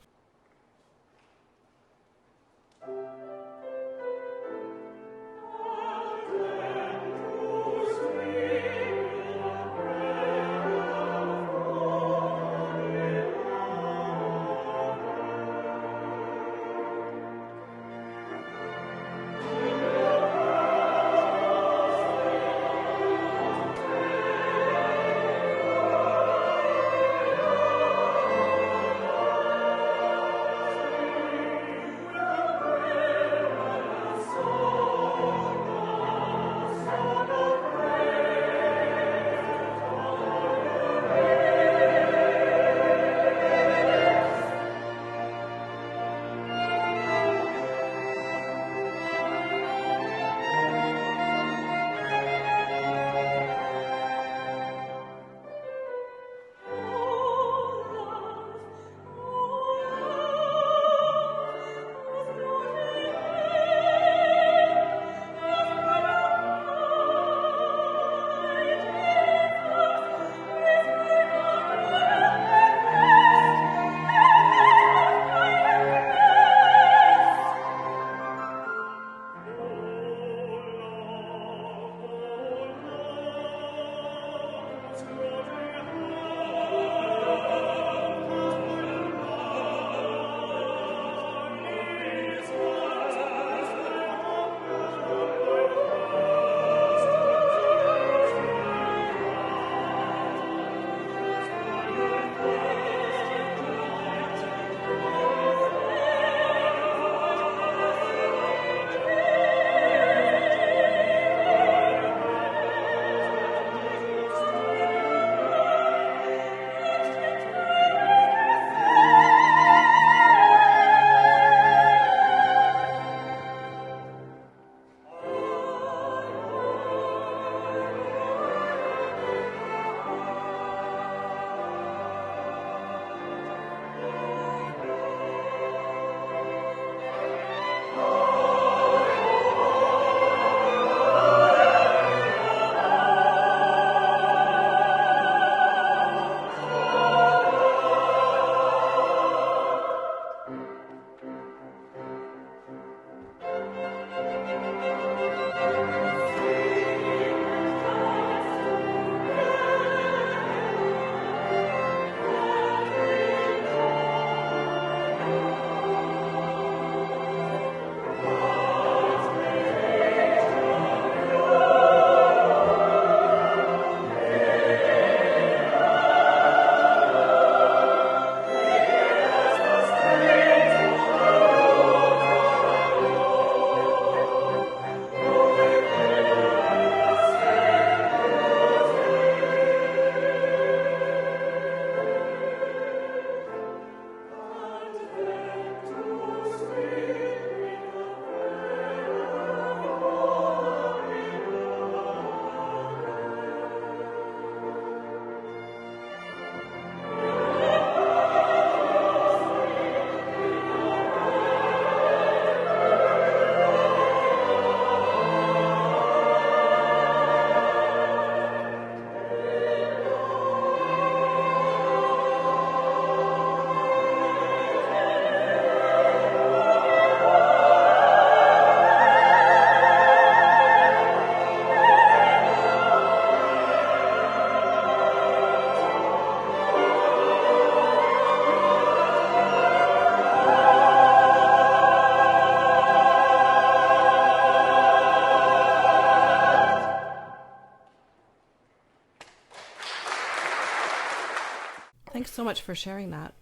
Thanks so much for sharing that.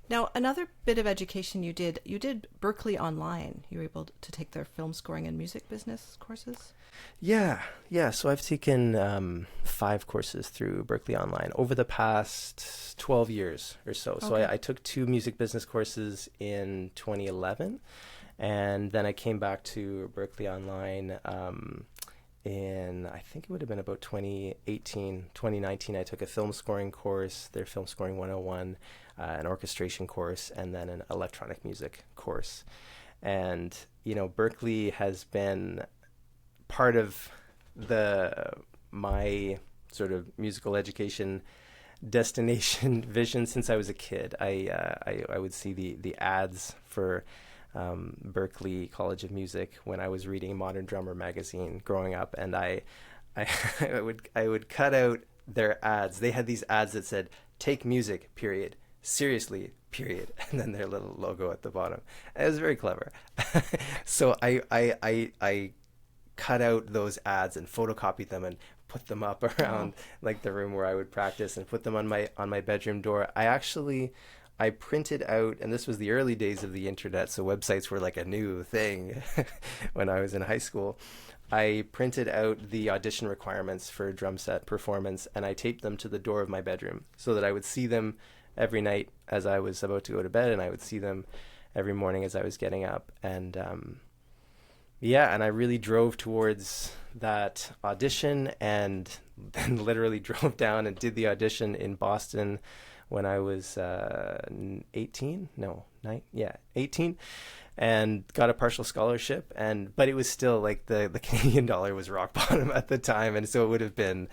Now, another bit of education you did Berklee online. You were able to take their film scoring and music business courses? Yeah. So I've taken 5 courses through Berklee Online over the past 12 years or so. So Okay. I took 2 music business courses in 2011, and then I came back to Berklee Online in, I think it would have been about 2019. I took a film scoring course, their Film Scoring 101, an orchestration course, and then an electronic music course. And, Berklee has been part of my sort of musical education destination vision since I was a kid. I would see the ads for Berklee College of Music when I was reading Modern Drummer magazine growing up, and I would cut out their ads. They had these ads that said "Take music, period. Seriously, period," and then their little logo at the bottom. And it was very clever. So I cut out those ads and photocopied them and put them up around like the room where I would practice, and put them on my bedroom door. I printed out, and this was the early days of the internet, so websites were like a new thing when I was in high school. I printed out the audition requirements for a drum set performance, and I taped them to the door of my bedroom so that I would see them every night as I was about to go to bed, and I would see them every morning as I was getting up. And and I really drove towards that audition, and then literally drove down and did the audition in Boston when I was 18, and got a partial scholarship. But it was still like the Canadian dollar was rock bottom at the time, and so it would have been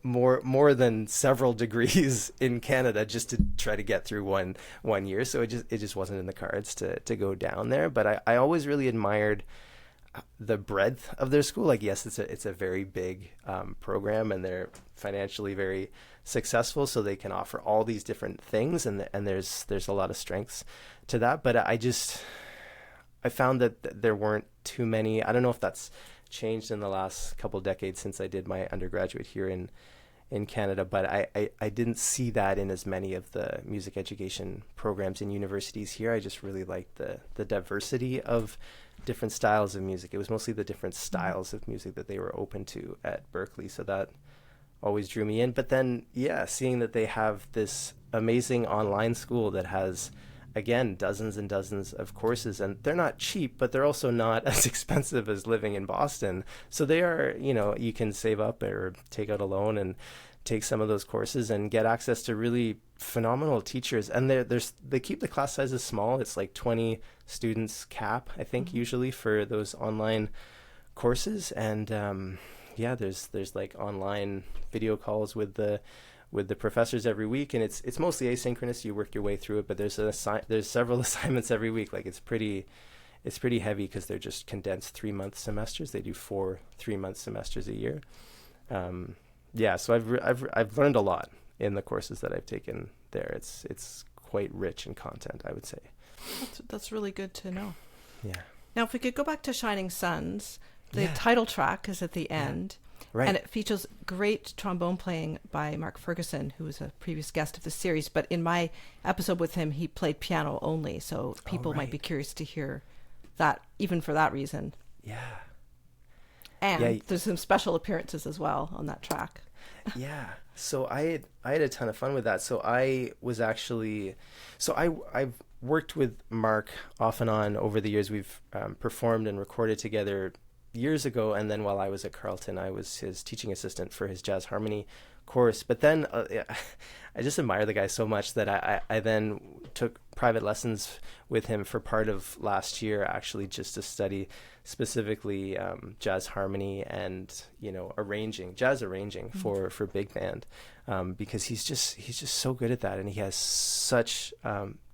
more than several degrees in Canada just to try to get through one year. So it just wasn't in the cards to go down there. But I always really admired the breadth of their school. Like, yes, it's a very big program, and they're financially very successful, so they can offer all these different things, and there's a lot of strengths to that. But I found that there weren't too many. I don't know if that's changed in the last couple decades since I did my undergraduate here in Canada, but I didn't see that in as many of the music education programs in universities here. I just really liked the diversity of different styles of music. It was mostly the different styles of music that they were open to at Berklee, so that always drew me in. But then, seeing that they have this amazing online school that has, again, dozens and dozens of courses, and they're not cheap, but they're also not as expensive as living in Boston. So they are, you can save up or take out a loan and take some of those courses and get access to really phenomenal teachers. And they keep the class sizes small. It's like 20 students cap, I think, usually for those online courses. And there's like online video calls with the professors every week, and it's mostly asynchronous. You work your way through it, but there's several assignments every week. Like, it's pretty heavy because they're just condensed 3-month semesters. They do 4 3-month semesters a year. So I've learned a lot in the courses that I've taken there. It's quite rich in content, I would say. That's really good to know. Yeah. Now, if we could go back to Shining Suns, the title track is at the end. Right. And it features great trombone playing by Mark Ferguson, who was a previous guest of the series. But in my episode with him, he played piano only. So people might be curious to hear that, even for that reason. Yeah. And there's some special appearances as well on that track. Yeah. So I had a ton of fun with that. So I've worked with Mark off and on over the years. We've performed and recorded together years ago, and then while I was at Carleton, I was his teaching assistant for his jazz harmony course. But then I just admire the guy so much that I then took private lessons with him for part of last year, actually, just to study specifically jazz harmony and jazz arranging for big band, because he's just so good at that, and he has such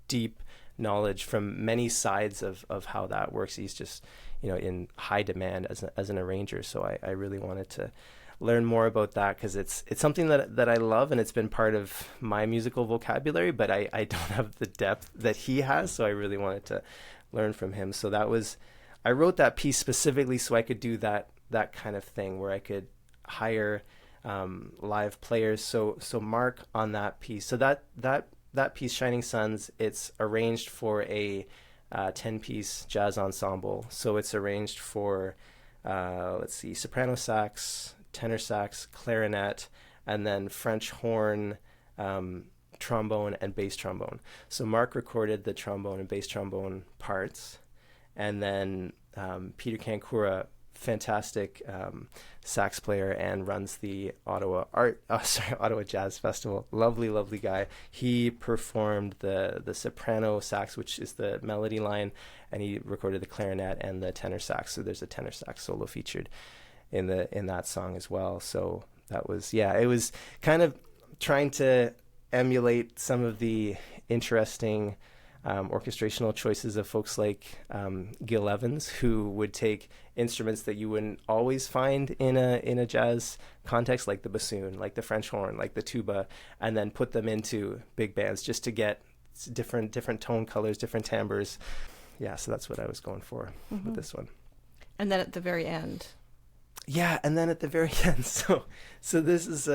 deep knowledge from many sides of how that works. He's just in high demand as an arranger. So I really wanted to learn more about that, because it's something that I love, and it's been part of my musical vocabulary, but I don't have the depth that he has. So I really wanted to learn from him. So I wrote that piece specifically so I could do that kind of thing, where I could hire live players. So Mark on that piece. So that piece, Shining Suns, it's arranged for a 10-piece jazz ensemble. So it's arranged for soprano sax, tenor sax, clarinet, and then French horn, trombone, and bass trombone. So Mark recorded the trombone and bass trombone parts, and then Peter Kankura, fantastic sax player and runs the Ottawa Jazz Festival. Lovely guy. He performed the soprano sax, which is the melody line, and he recorded the clarinet and the tenor sax. So there's a tenor sax solo featured in that song as well. So that was, it was kind of trying to emulate some of the interesting orchestrational choices of folks like Gil Evans, who would take instruments that you wouldn't always find in a jazz context, like the bassoon, like the French horn, like the tuba, and then put them into big bands just to get different tone colors, different timbres. Yeah, so that's what I was going for with this one. And then at the very end. Yeah, and then at the very end, so this is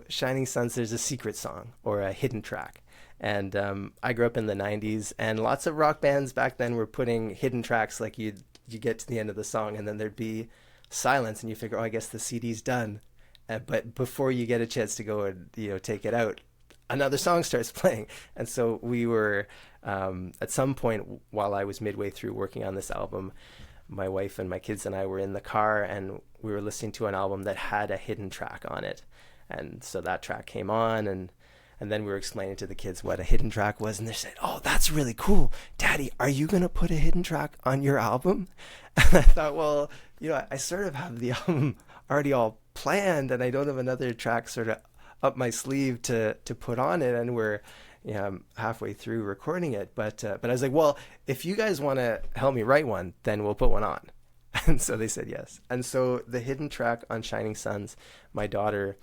Shining Suns, there's a secret song or a hidden track. And I grew up in the 90s, and lots of rock bands back then were putting hidden tracks, like you get to the end of the song and then there'd be silence and you figure, I guess the CD's done. But before you get a chance to go and take it out, another song starts playing. And so we were, at some point while I was midway through working on this album, my wife and my kids and I were in the car and we were listening to an album that had a hidden track on it. And so that track came on, and then we were explaining to the kids what a hidden track was, and they said, "Oh, that's really cool. Daddy, are you going to put a hidden track on your album?" And I thought, well, I sort of have the album already all planned, and I don't have another track sort of up my sleeve to put on it, and we're halfway through recording it. But I was like, well, if you guys want to help me write one, then we'll put one on. And so they said yes. And so the hidden track on Shining Suns, my daughter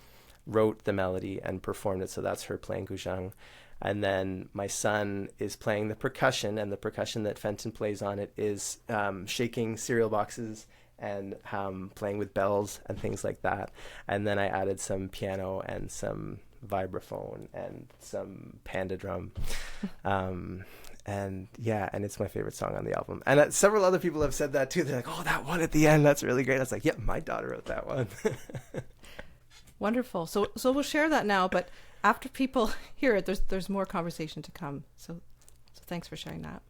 wrote the melody and performed it, so that's her playing guzheng. And then my son is playing the percussion, and the percussion that Fenton plays on it is shaking cereal boxes and playing with bells and things like that. And then I added some piano and some vibraphone and some panda drum. And it's my favorite song on the album. And several other people have said that too. They're like, "Oh, that one at the end, that's really great." I was like, "Yep, my daughter wrote that one." Wonderful. So we'll share that now, but after people hear it, there's more conversation to come. So thanks for sharing that.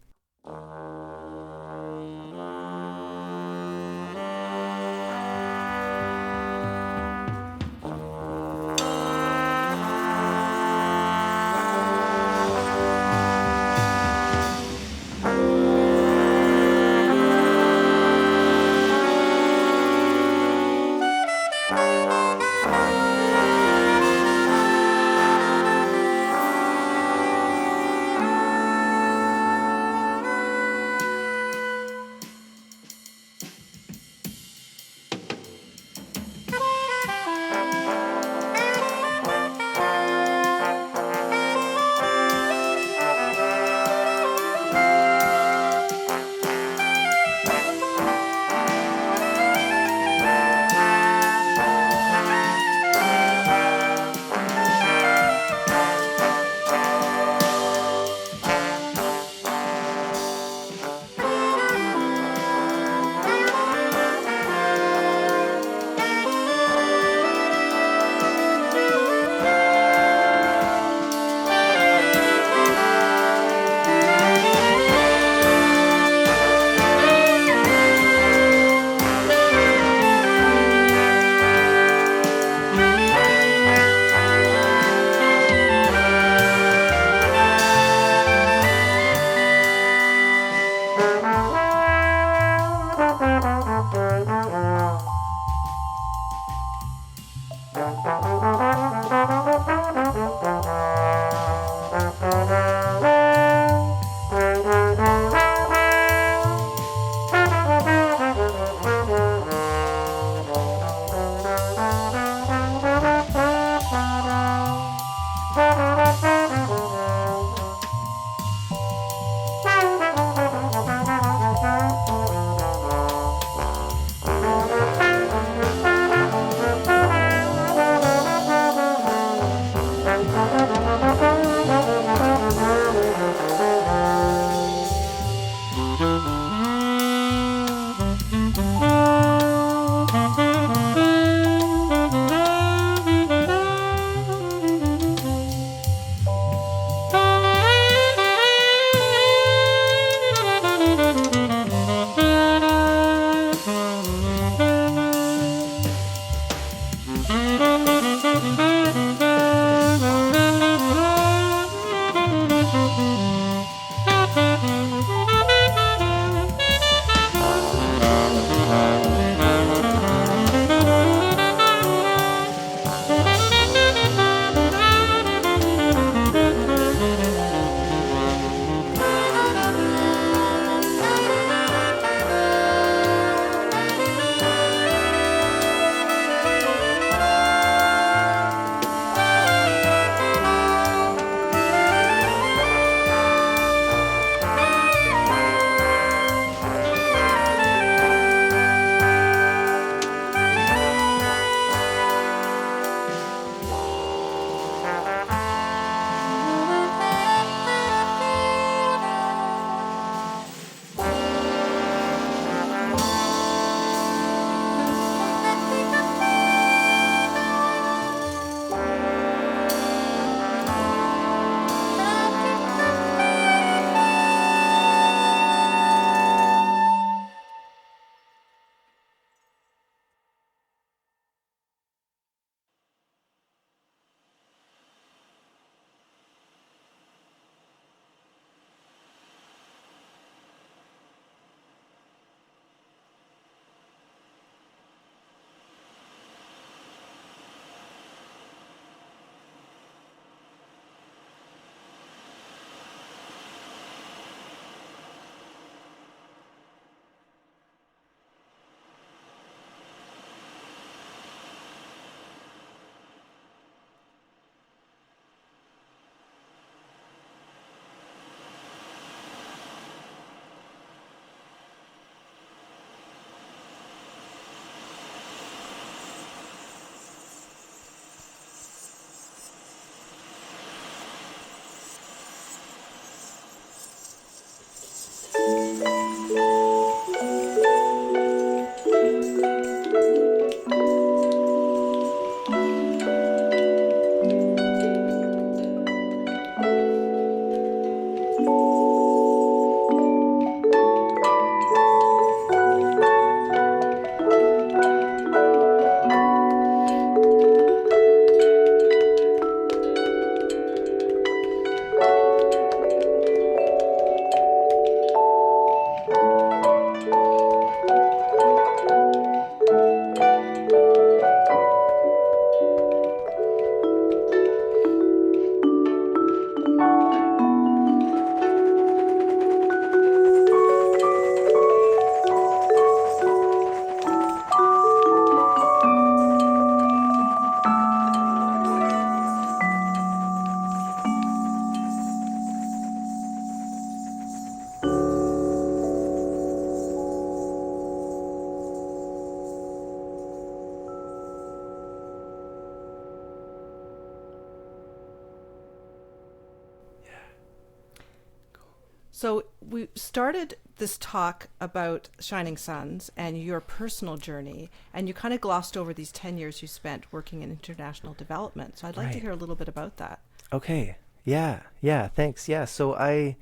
So we started this talk about Shining Suns and your personal journey, and you kind of glossed over these 10 years you spent working in international development. So I'd like to hear a little bit about that. Okay. Yeah. Thanks. Yeah. So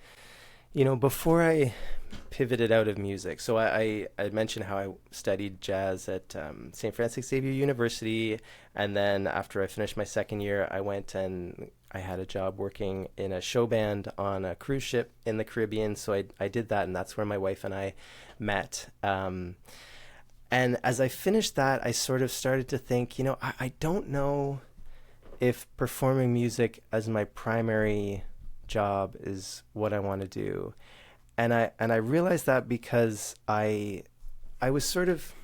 before I pivoted out of music, so I mentioned how I studied jazz at St. Francis Xavier University, and then after I finished my second year, I went and I had a job working in a show band on a cruise ship in the Caribbean. So I did that, and that's where my wife and I met. And as I finished that, I sort of started to think, I don't know if performing music as my primary job is what I want to do. And I realized that because I was sort of,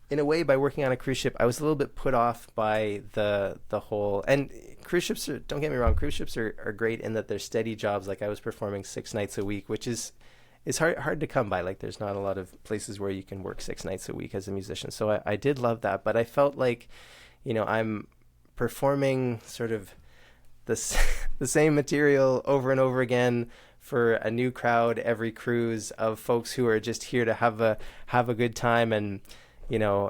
in a way, by working on a cruise ship, I was a little bit put off by the whole, and cruise ships are, don't get me wrong, cruise ships are great in that they're steady jobs. Like I was performing 6 nights a week, which is hard to come by. Like there's not a lot of places where you can work 6 nights a week as a musician. So I did love that, but I felt like, I'm performing sort of the same material over and over again for a new crowd every cruise of folks who are just here to have a good time and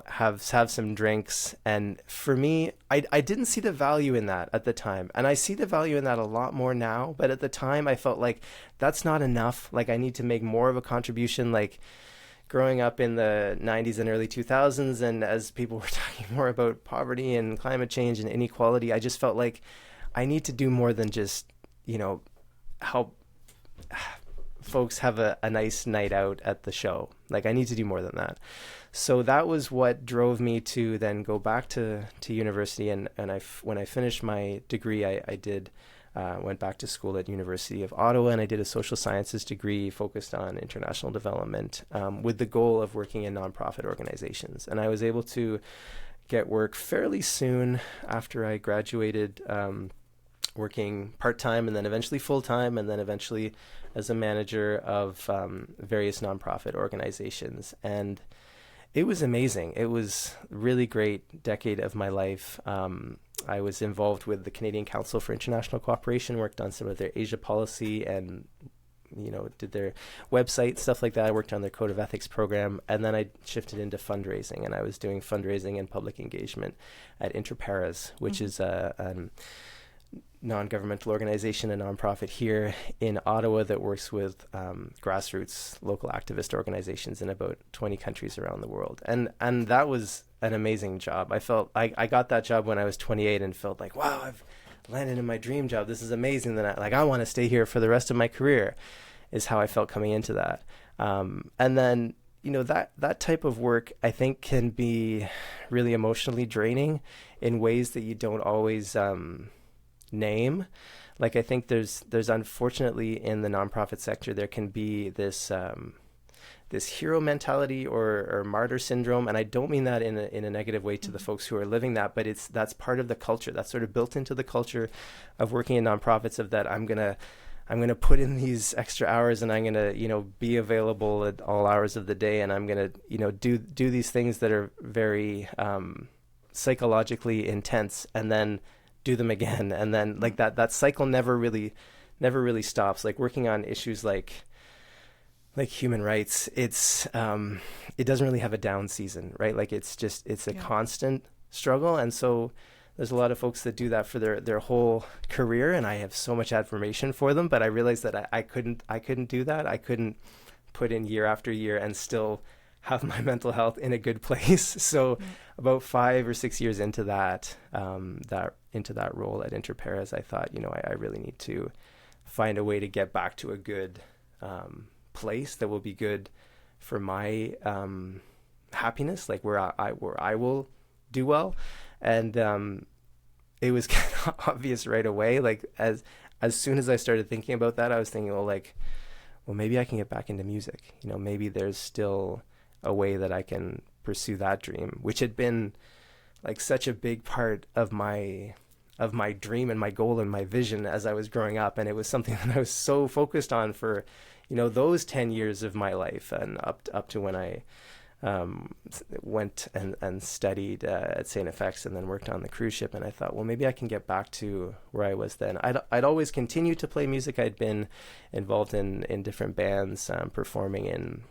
have some drinks. And for me, I didn't see the value in that at the time, and I see the value in that a lot more now. But at the time, I felt like that's not enough. Like I need to make more of a contribution. Like growing up in the 90s and early 2000s, and as people were talking more about poverty and climate change and inequality, I just felt like I need to do more than just help folks have a nice night out at the show. Like I need to do more than that. So that was what drove me to then go back to university. And when I finished my degree, I did went back to school at University of Ottawa, and I did a social sciences degree focused on international development with the goal of working in nonprofit organizations. And I was able to get work fairly soon after I graduated, working part-time and then eventually full-time, and then eventually as a manager of various nonprofit organizations. And It was amazing. It was a really great decade of my life. I was involved with the Canadian Council for International Cooperation, worked on some of their Asia policy and, did their website, stuff like that. I worked on their Code of Ethics program. And then I shifted into fundraising, and I was doing fundraising and public engagement at Interpares, which is a non-governmental organization, a nonprofit here in Ottawa that works with grassroots local activist organizations in about 20 countries around the world. And that was an amazing job. I felt I got that job when I was 28 and felt like, wow, I've landed in my dream job. This is amazing. Then I want to stay here for the rest of my career, is how I felt coming into that. And then, that type of work, I think, can be really emotionally draining in ways that you don't always name. Like, I think there's unfortunately in the nonprofit sector, there can be this hero mentality or martyr syndrome. And I don't mean that in a negative way to the folks who are living that, but that's part of the culture. That's sort of built into the culture of working in nonprofits, of that I'm going to put in these extra hours, and I'm going to, be available at all hours of the day. And I'm going to, do these things that are very psychologically intense, and then do them again. And then like that cycle never really stops. Like working on issues like human rights, it doesn't really have a down season, right? Like it's a constant struggle. And so there's a lot of folks that do that for their whole career, and I have so much admiration for them, but I realized that I couldn't do that. I couldn't put in year after year and still have my mental health in a good place. So about 5 or 6 years into that role at Interpares, I thought, I really need to find a way to get back to a good place that will be good for my happiness, like where I will do well. And it was kind of obvious right away. Like as soon as I started thinking about that, I was thinking, well, maybe I can get back into music. Maybe there's still a way that I can pursue that dream, which had been like such a big part of my dream and my goal and my vision as I was growing up. And it was something that I was so focused on for, those 10 years of my life, and up to when I went and studied at St. FX and then worked on the cruise ship. And I thought, well, maybe I can get back to where I was then. I'd always continued to play music. I'd been involved in different bands, performing in,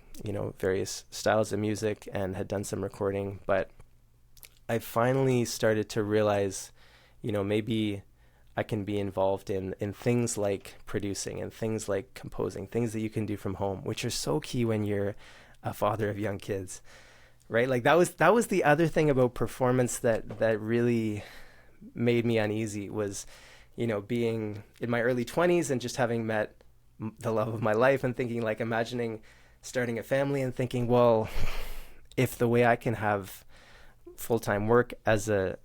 various styles of music, and had done some recording. But I finally started to realize, maybe I can be involved in things like producing and things like composing, things that you can do from home, which are so key when you're a father of young kids, right? Like that was the other thing about performance that really made me uneasy, was, being in my early 20s and just having met the love of my life, and thinking, like, imagining starting a family and thinking, well, if the way I can have full-time work as a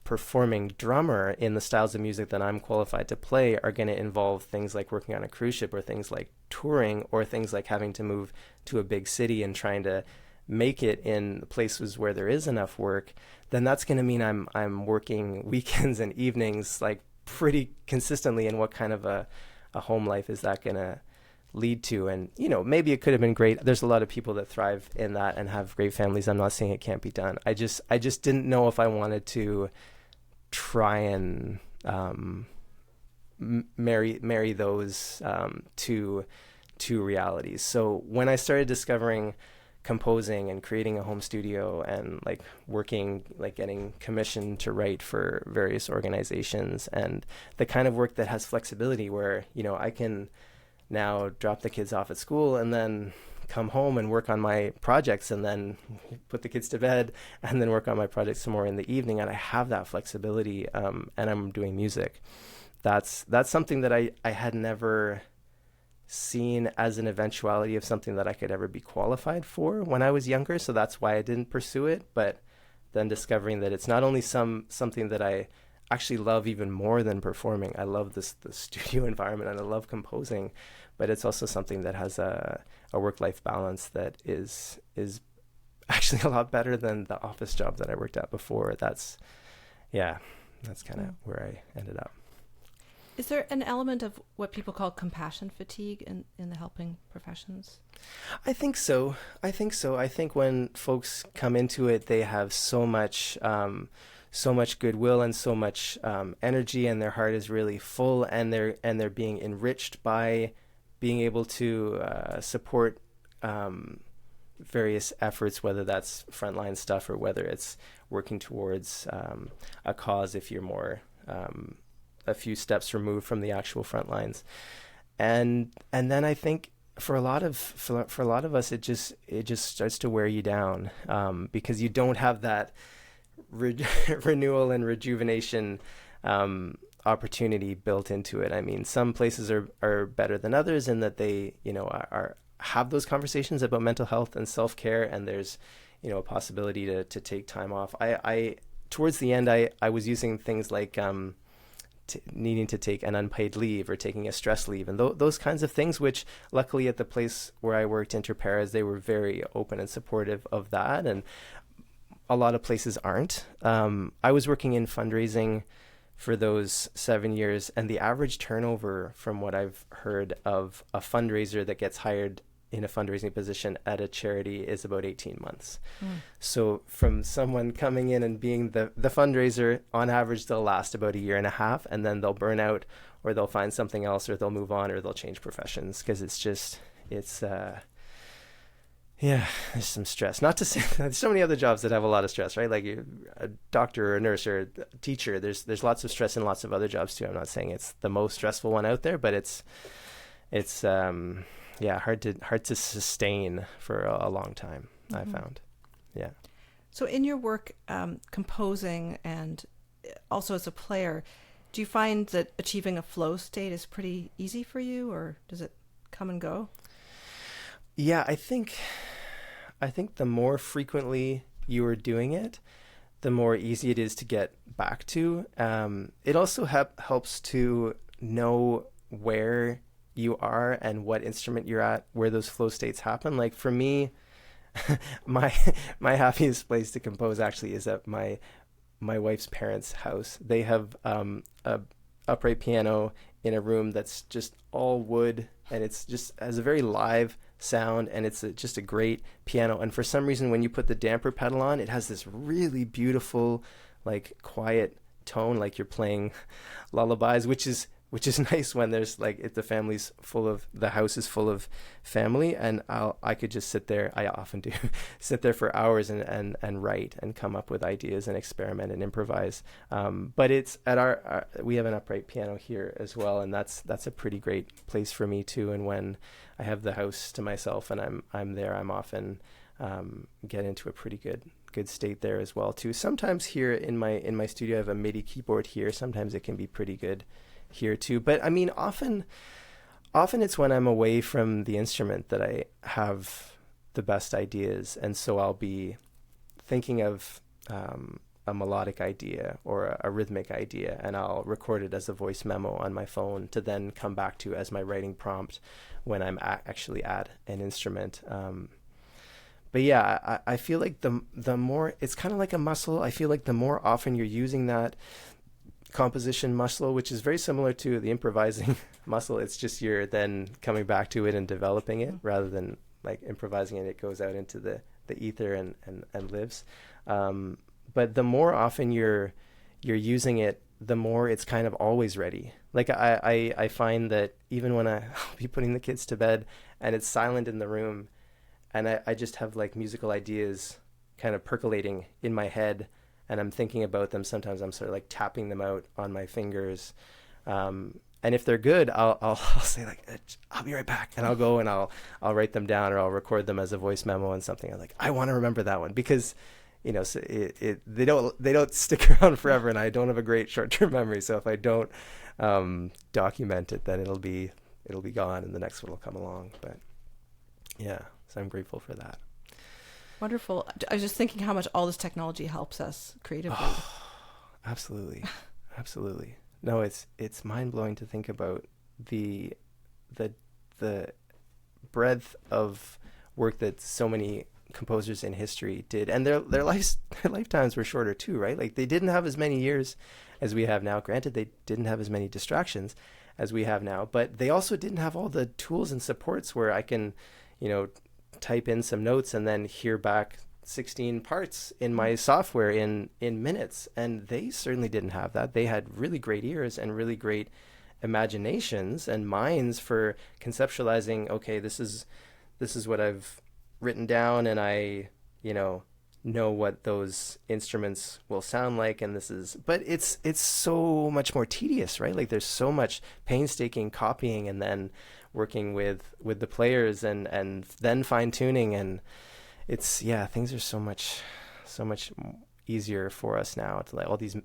performing drummer in the styles of music that I'm qualified to play are going to involve things like working on a cruise ship, or things like touring, or things like having to move to a big city and trying to make it in places where there is enough work, then that's going to mean I'm working weekends and evenings like pretty consistently. And what kind of a home life is that going to lead to? And maybe it could have been great. There's a lot of people that thrive in that and have great families. I'm not saying it can't be done. I just didn't know if I wanted to try and marry those two realities. So when I started discovering composing and creating a home studio and like working, like getting commissioned to write for various organizations, and the kind of work that has flexibility where I can now drop the kids off at school and then come home and work on my projects, and then put the kids to bed and then work on my projects some more in the evening. And I have that flexibility, and I'm doing music. That's something that I had never seen as an eventuality of something that I could ever be qualified for when I was younger. So that's why I didn't pursue it. But then discovering that it's not only something that I actually love even more than performing. I love the studio environment, and I love composing, but it's also something that has a work-life balance that is actually a lot better than the office job that I worked at before. That's kind of where I ended up. Is there an element of what people call compassion fatigue in the helping professions? I think so. I think when folks come into it, they have so much goodwill and so much energy, and their heart is really full, and they're being enriched by being able to support various efforts, whether that's frontline stuff or whether it's working towards a cause if you're more a few steps removed from the actual front lines. And then I think for a lot of us, it just starts to wear you down because you don't have that renewal and rejuvenation opportunity built into it. I mean, some places are better than others in that they, have those conversations about mental health and self-care, and there's, a possibility to take time off. I towards the end, I was using things like needing to take an unpaid leave or taking a stress leave and those kinds of things, which luckily at the place where I worked, Interparas, they were very open and supportive of that. And a lot of places aren't. I was working in fundraising for those 7 years, and the average turnover from what I've heard of a fundraiser that gets hired in a fundraising position at a charity is about 18 months. So from someone coming in and being the fundraiser, on average, they'll last about a year and a half, and then they'll burn out, or they'll find something else, or they'll move on, or they'll change professions, because there's some stress. Not to say there's so many other jobs that have a lot of stress, right? Like a doctor or a nurse or a teacher. There's lots of stress in lots of other jobs too. I'm not saying it's the most stressful one out there, but it's hard to sustain for a long time. I found, yeah. So in your work, composing and also as a player, do you find that achieving a flow state is pretty easy for you, or does it come and go? Yeah, I think the more frequently you are doing it, the more easy it is to get back to. It also helps to know where you are and what instrument you're at, where those flow states happen. Like for me, my happiest place to compose actually is at my wife's parents' house. They have a upright piano in a room that's just all wood, and it's just has a very live sound, and it's just a great piano. And for some reason, when you put the damper pedal on, it has this really beautiful, like quiet tone, like you're playing lullabies, which is nice when there's like if the house is full of family, and I could just sit there. I often do sit there for hours and write and come up with ideas and experiment and improvise. But it's at we have an upright piano here as well, and that's a pretty great place for me too. And when I have the house to myself and I'm there, I'm often get into a pretty good state there as well too. Sometimes here in my studio, I have a MIDI keyboard here. Sometimes it can be pretty good here too. But I mean, often it's when I'm away from the instrument that I have the best ideas. And so I'll be thinking of a melodic idea or a rhythmic idea, and I'll record it as a voice memo on my phone to then come back to as my writing prompt when I'm actually at an instrument. But yeah, I feel like the more, it's kind of like a muscle. I feel like the more often you're using that composition muscle, which is very similar to the improvising muscle, it's just you're then coming back to it and developing it rather than like improvising it goes out into the ether and lives. But the more often you're using it, the more it's kind of always ready. Like I find that even when I'll be putting the kids to bed and it's silent in the room, and I just have like musical ideas kind of percolating in my head, and I'm thinking about them. Sometimes I'm sort of like tapping them out on my fingers. And if they're good, I'll say like, I'll be right back. And I'll go and I'll write them down, or I'll record them as a voice memo and something. I'm like, I want to remember that one, because, so they don't stick around forever, and I don't have a great short-term memory. So if I don't document it, then it'll be gone and the next one will come along. But yeah, so I'm grateful for that. Wonderful. I was just thinking how much all this technology helps us creatively. Oh, absolutely. Absolutely. No, it's mind-blowing to think about the breadth of work that so many composers in history did, and their lifetimes were shorter too, right? Like they didn't have as many years as we have now. Granted, they didn't have as many distractions as we have now, but they also didn't have all the tools and supports where I can, type in some notes and then hear back 16 parts in my software in minutes. And they certainly didn't have that. They had really great ears and really great imaginations and minds for conceptualizing, okay, this is what I've written down, and I, know what those instruments will sound like, and but it's so much more tedious, right? Like there's so much painstaking copying and then working with the players and then fine tuning, and things are so much easier for us now to like all these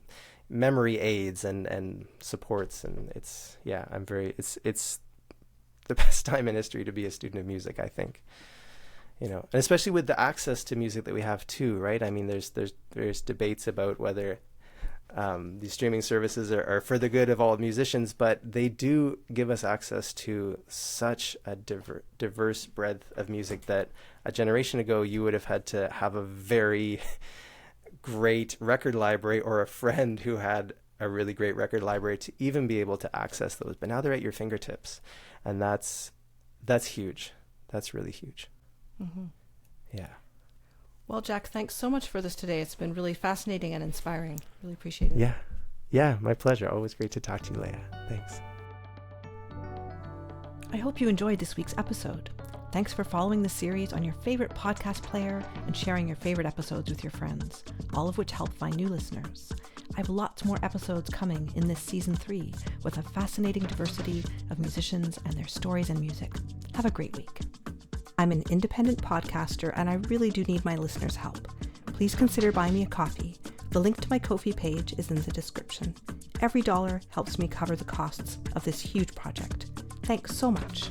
memory aids and supports, and it's the best time in history to be a student of music, I think. And especially with the access to music that we have too, right? I mean, there's debates about whether these streaming services are for the good of all musicians, but they do give us access to such a diverse breadth of music that a generation ago you would have had to have a very great record library or a friend who had a really great record library to even be able to access those. But now they're at your fingertips, and that's huge. That's really huge. Mm-hmm. Yeah. Well, Jack, thanks so much for this today. It's been really fascinating and inspiring. Really appreciate it. Yeah, my pleasure. Always great to talk to you, Leah. Thanks. I hope you enjoyed this week's episode. Thanks for following the series on your favorite podcast player and sharing your favorite episodes with your friends, all of which help find new listeners. I have lots more episodes coming in this season 3 with a fascinating diversity of musicians and their stories and music. Have a great week. I'm an independent podcaster, and I really do need my listeners' help. Please consider buying me a coffee. The link to my Ko-fi page is in the description. Every dollar helps me cover the costs of this huge project. Thanks so much.